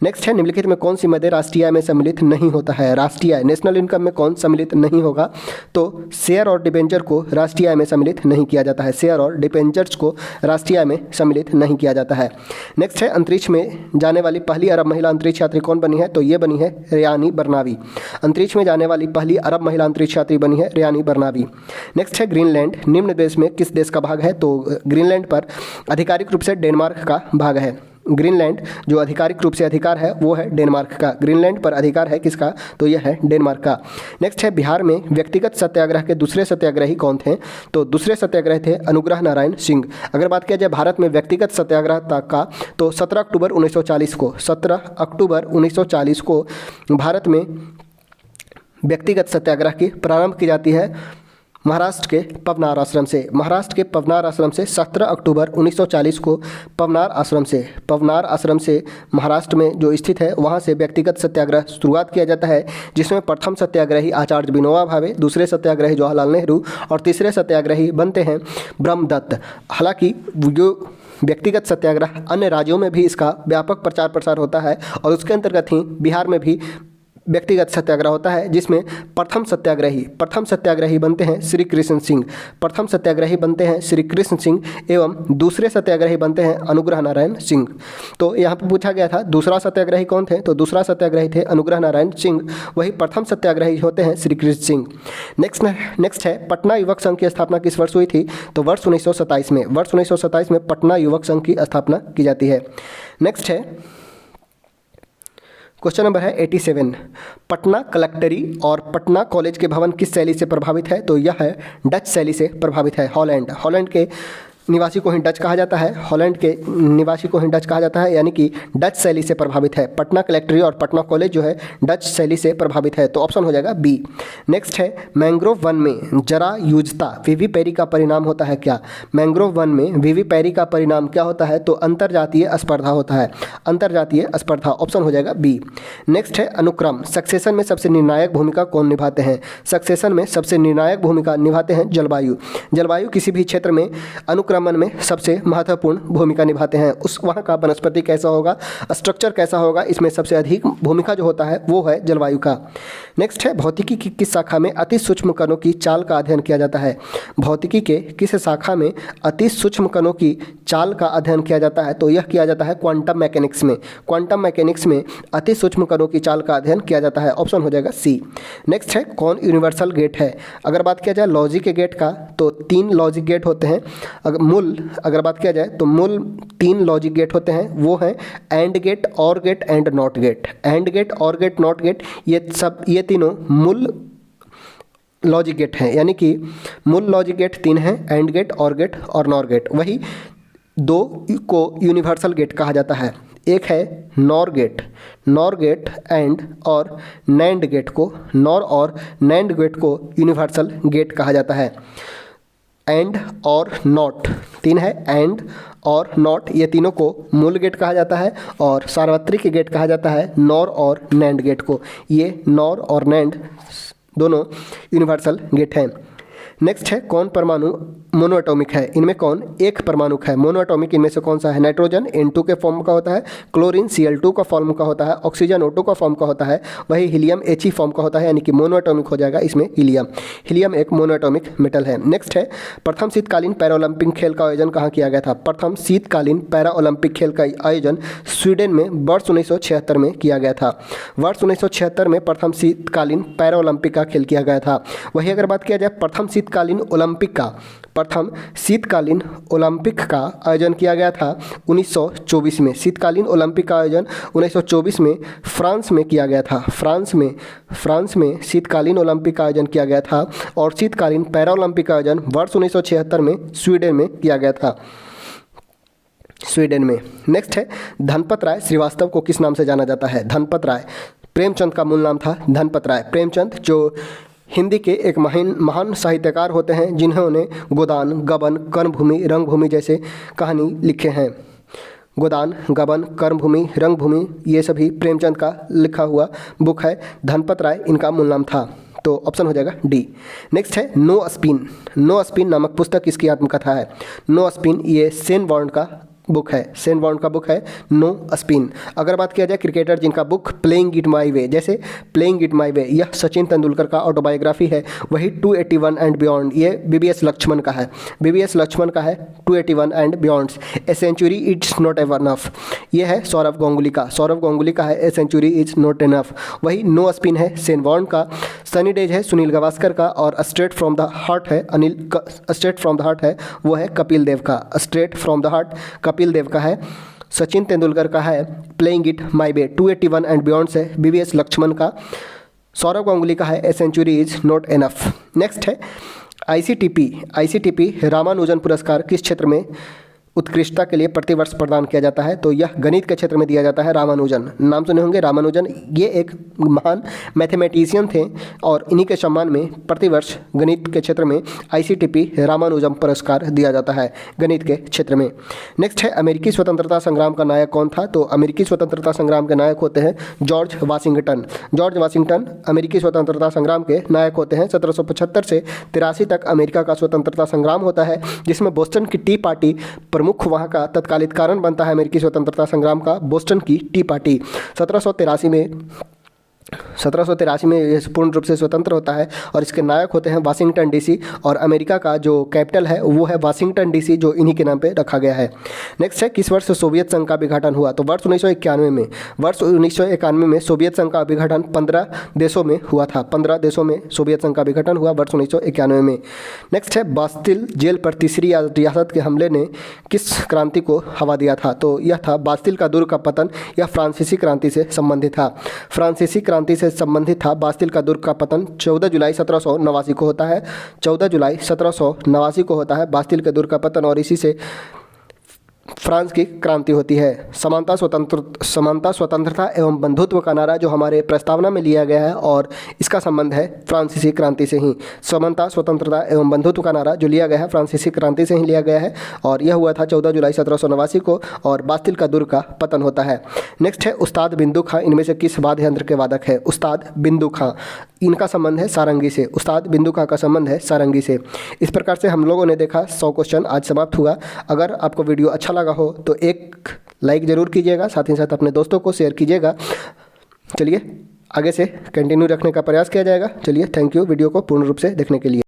नेक्स्ट है निम्नलिखित में कौन सी मदे राष्ट्रीय आय में सम्मिलित नहीं होता है? राष्ट्रीय आय, नेशनल इनकम में कौन सम्मिलित नहीं होगा? तो शेयर और डिबेंचर को राष्ट्रीय आय में सम्मिलित नहीं किया जाता है। शेयर और डिबेंचर्स को राष्ट्रीय आय में सम्मिलित नहीं किया जाता है। नेक्स्ट है अंतरिक्ष में जाने वाली पहली अरब महिला अंतरिक्ष यात्री कौन बनी है? तो ये बनी है रेयानी बर्नावी। अंतरिक्ष में जाने वाली पहली अरब महिला अंतरिक्ष यात्री बनी है रेयानी बर्नावी। नेक्स्ट है ग्रीनलैंड निम्न देश में किस देश का भाग है? तो ग्रीनलैंड पर आधिकारिक रूप से डेनमार्क का भाग है। ग्रीनलैंड जो आधिकारिक रूप से अधिकार है वो है डेनमार्क का। ग्रीनलैंड पर अधिकार है किसका? तो यह है डेनमार्क का। नेक्स्ट है बिहार में व्यक्तिगत सत्याग्रह के दूसरे सत्याग्रही कौन थे? तो दूसरे सत्याग्रही थे अनुग्रह नारायण सिंह। अगर बात किया जाए भारत में व्यक्तिगत सत्याग्रह का, तो 17 अक्टूबर 1940 को, 17 अक्टूबर 1940 को भारत में व्यक्तिगत सत्याग्रह की प्रारंभ की जाती है महाराष्ट्र के पवनार आश्रम से। महाराष्ट्र के पवनार आश्रम से 17 अक्टूबर 1940 को पवनार आश्रम से महाराष्ट्र में जो स्थित है वहाँ से व्यक्तिगत सत्याग्रह शुरुआत किया जाता है, जिसमें प्रथम सत्याग्रही आचार्य विनोबा भावे, दूसरे सत्याग्रही जवाहरलाल नेहरू और तीसरे सत्याग्रही बनते हैं ब्रह्मदत्त। हालांकि जो व्यक्तिगत सत्याग्रह अन्य राज्यों में भी इसका व्यापक प्रचार प्रसार होता है और उसके अंतर्गत ही बिहार में भी व्यक्तिगत सत्याग्रह होता है, जिसमें प्रथम सत्याग्रही बनते हैं श्री कृष्ण सिंह। प्रथम सत्याग्रही बनते हैं श्री कृष्ण सिंह एवं दूसरे सत्याग्रही बनते हैं अनुग्रह नारायण सिंह। तो यहाँ पर पूछा गया था दूसरा सत्याग्रही कौन थे? तो दूसरा सत्याग्रही थे अनुग्रह नारायण सिंह। वही प्रथम सत्याग्रही होते हैं श्री कृष्ण सिंह। नेक्स्ट है पटना युवक संघ की स्थापना किस वर्ष हुई थी? तो वर्ष 1927 में। वर्ष 1927 में पटना युवक संघ की स्थापना की जाती है। नेक्स्ट है क्वेश्चन नंबर है 87। पटना कलेक्टरी और पटना कॉलेज के भवन किस शैली से प्रभावित है? तो यह है डच शैली से प्रभावित है। हॉलैंड के निवासी को ही डच कहा जाता है। हॉलैंड के निवासी को ही डच कहा जाता है, यानी कि डच शैली से प्रभावित है। पटना कलेक्टरी और पटना कॉलेज जो है डच शैली से प्रभावित है, तो ऑप्शन हो जाएगा बी। नेक्स्ट है मैंग्रोव वन में जरायुजता विवी पैरी का परिणाम होता है क्या? मैंग्रोव वन में विवी पैरी का परिणाम क्या होता है? तो अंतरजातीय स्पर्धा होता है। अंतरजातीय स्पर्धा, ऑप्शन हो जाएगा बी। नेक्स्ट है अनुक्रम। सक्सेशन में सबसे निर्णायक भूमिका कौन निभाते हैं? सक्सेशन में सबसे निर्णायक भूमिका निभाते हैं जलवायु। जलवायु किसी भी क्षेत्र में अनुक्रम संक्रमण में सबसे महत्वपूर्ण भूमिका निभाते हैं। उस वहाँ का वनस्पति कैसा होगा, स्ट्रक्चर कैसा होगा, इसमें सबसे अधिक भूमिका जो होता है वो है जलवायु का। नेक्स्ट है भौतिकी की किस शाखा में अति सूक्ष्म कणों की चाल का अध्ययन किया जाता है। भौतिकी के किस शाखा में अति सूक्ष्म कणों की चाल का अध्ययन किया जाता है, तो यह किया जाता है क्वांटम मैकेनिक्स में। क्वांटम मैकेनिक्स में अति सूक्ष्म कणों की चाल का अध्ययन किया जाता है। ऑप्शन हो जाएगा सी। नेक्स्ट है कौन यूनिवर्सल गेट है। अगर बात किया जाए लॉजिक के गेट का तो 3 लॉजिक गेट होते हैं। अगर बात किया जाए तो मूल 3 लॉजिक गेट होते हैं, वो हैं and gate, or gate and not gate. And gate, or gate, not gate, ये तीनों मूल लॉजिक गेट हैं, यानी कि मूल लॉजिक गेट 3 हैं, एंड गेट, और गेट और नॉर गेट। वही 2 को यूनिवर्सल गेट कहा जाता है। एक है nor gate, nor gate and और नैंड गेट को, नॉर और नैंड गेट को यूनिवर्सल गेट कहा जाता है। एंड और नॉट 3 है, एंड और नॉट, ये तीनों को मूल गेट कहा जाता है और सार्वत्रिक गेट कहा जाता है नॉर और नैंड गेट को। ये नॉर और नैंड दोनों यूनिवर्सल गेट हैं। नेक्स्ट है कौन परमाणु मोनोएटॉमिक है। इनमें कौन एक परमाणु है। मोनोएटॉमिक इनमें से कौन सा है। नाइट्रोजन N2 के फॉर्म का होता है, क्लोरीन Cl2 का फॉर्म का होता है, ऑक्सीजन O2 का फॉर्म का होता है, वही हीलियम He फॉर्म का होता है, यानी कि मोनोएटॉमिक हो जाएगा इसमें हीलियम। हीलियम एक मोनोएटॉमिक मेटल है। नेक्स्ट है प्रथम शीतकालीन पैरा ओलंपिक खेल का आयोजन कहाँ किया गया था। प्रथम शीतकालीन पैरा ओलंपिक खेल का आयोजन स्वीडन में वर्ष 1976 में किया गया था। वर्ष 1976 में प्रथम शीतकालीन पैरा ओलंपिक का खेल किया गया था। वही अगर बात किया जाए प्रथम शीतकालीन ओलंपिक का आयोजन किया गया था 1924 में। शीतकालीन ओलंपिक का आयोजन 1924 में फ्रांस में किया गया था। फ्रांस में शीतकालीन ओलंपिक का आयोजन किया गया था और शीतकालीन पैरा ओलंपिक का आयोजन वर्ष 1976 में स्वीडन में किया गया था, स्वीडन में। नेक्स्ट है धनपत राय श्रीवास्तव को किस नाम से जाना जाता है। धनपत राय प्रेमचंद का मूल नाम था धनपत राय। प्रेमचंद जो हिंदी के एक महान साहित्यकार होते हैं जिन्होंने गोदान, गबन, कर्मभूमि, रंगभूमि जैसे कहानी लिखे हैं। गोदान, गबन, कर्मभूमि, रंगभूमि ये सभी प्रेमचंद का लिखा हुआ बुक है। धनपत राय इनका मूल नाम था, तो ऑप्शन हो जाएगा डी। नेक्स्ट है नो स्पिन। नो स्पिन नामक पुस्तक किसकी आत्मकथा है। नो स्पिन ये सेन बॉर्न का बुक है। सेन बॉर्न का बुक है नो स्पिन। अगर बात किया जाए क्रिकेटर जिनका बुक प्लेइंग इट माई वे, जैसे प्लेइंग इट माई वे यह सचिन तेंदुलकर का ऑटोबायोग्राफी है। वही 281 एंड बियॉन्ड ये बीबीएस लक्ष्मण का है। बीबीएस लक्ष्मण का है 281 and beyond. A century it's not ever enough ये है सौरव गांगुली का। सौरव गांगुली का है a century is not enough. वही नो स्पिन है सेन बॉर्न का। सनी डेज है सुनील गावस्कर का और स्ट्रेट फ्रॉम द हार्ट है स्ट्रेट फ्रॉम द हार्ट है वो है कपिल देव का। Straight from the heart Kapil Dev का है। सचिन तेंदुलकर का है playing it my way 281 and beyond से बीवीएस लक्ष्मण का। सौरव गांगुली का है a century is not enough. Next है आईसीटीपी रामानुजन पुरस्कार किस क्षेत्र में उत्कृष्टता के लिए प्रतिवर्ष प्रदान किया जाता है, तो यह गणित के क्षेत्र में दिया जाता है। रामानुजन नाम सुने होंगे, रामानुजन ये एक महान मैथमेटिशियन थे और इन्हीं के सम्मान में प्रतिवर्ष गणित के क्षेत्र में आईसीटीपी रामानुजन पुरस्कार दिया जाता है गणित के क्षेत्र में। नेक्स्ट है अमेरिकी स्वतंत्रता संग्राम का नायक कौन था, तो अमेरिकी स्वतंत्रता संग्राम के नायक होते हैं जॉर्ज वाशिंगटन। जॉर्ज वाशिंगटन अमेरिकी स्वतंत्रता संग्राम के नायक होते हैं। 1775 से 83 तक अमेरिका का स्वतंत्रता संग्राम होता है जिसमें बोस्टन की टी पार्टी प्रमुख वहाँ का तत्कालिक कारण बनता है अमेरिकी स्वतंत्रता संग्राम का बोस्टन की टी पार्टी। 1783 में यह पूर्ण रूप से स्वतंत्र होता है और इसके नायक होते हैं वाशिंगटन डीसी और अमेरिका का जो कैपिटल है वो है वाशिंगटन डीसी जो इन्हीं के नाम पे रखा गया है। नेक्स्ट है किस वर्ष सोवियत संघ का विघटन हुआ, तो वर्ष 1991 में। वर्ष 1991 में सोवियत संघ का विघटन 15 देशों में हुआ था। 15 देशों में सोवियत संघ का विघटन हुआ वर्ष 1991 में। नेक्स्ट है बास्तिल जेल पर तीसरी रियासत के हमले ने किस क्रांति को हवा दिया था, तो यह था बास्तिल का दुर्ग का पतन। यह फ्रांसीसी क्रांति से संबंधित था। फ्रांसीसी क्रांति से संबंधित था। बास्तिल का दुर्ग का पतन 14 जुलाई 1789 को होता है। 14 जुलाई 1789 को होता है बास्तिल के दुर्ग का पतन और इसी से फ्रांस की क्रांति होती है। समानता स्वतंत्रता एवं बंधुत्व का नारा जो हमारे प्रस्तावना में लिया गया है और इसका संबंध है फ्रांसीसी क्रांति से ही। समानता स्वतंत्रता एवं बंधुत्व का नारा जो लिया गया है फ्रांसीसी क्रांति से ही लिया गया है और यह हुआ था 14 जुलाई 1789 को और बास्तिल का दुर्ग का पतन होता है। नेक्स्ट है उस्ताद बिंदु खां इनमें से किस वाद्य यंत्र के वादक है? उस्ताद बिंदु खां, इनका संबंध है सारंगी से। उस्ताद बिंदु खां का संबंध है सारंगी से। इस प्रकार से हम लोगों ने देखा 100 क्वेश्चन आज समाप्त हुआ। अगर आपको वीडियो अच्छा लगा हो तो एक लाइक ज़रूर कीजिएगा, साथ ही साथ अपने दोस्तों को शेयर कीजिएगा। चलिए आगे से कंटिन्यू रखने का प्रयास किया जाएगा। चलिए थैंक यू वीडियो को पूर्ण रूप से देखने के लिए।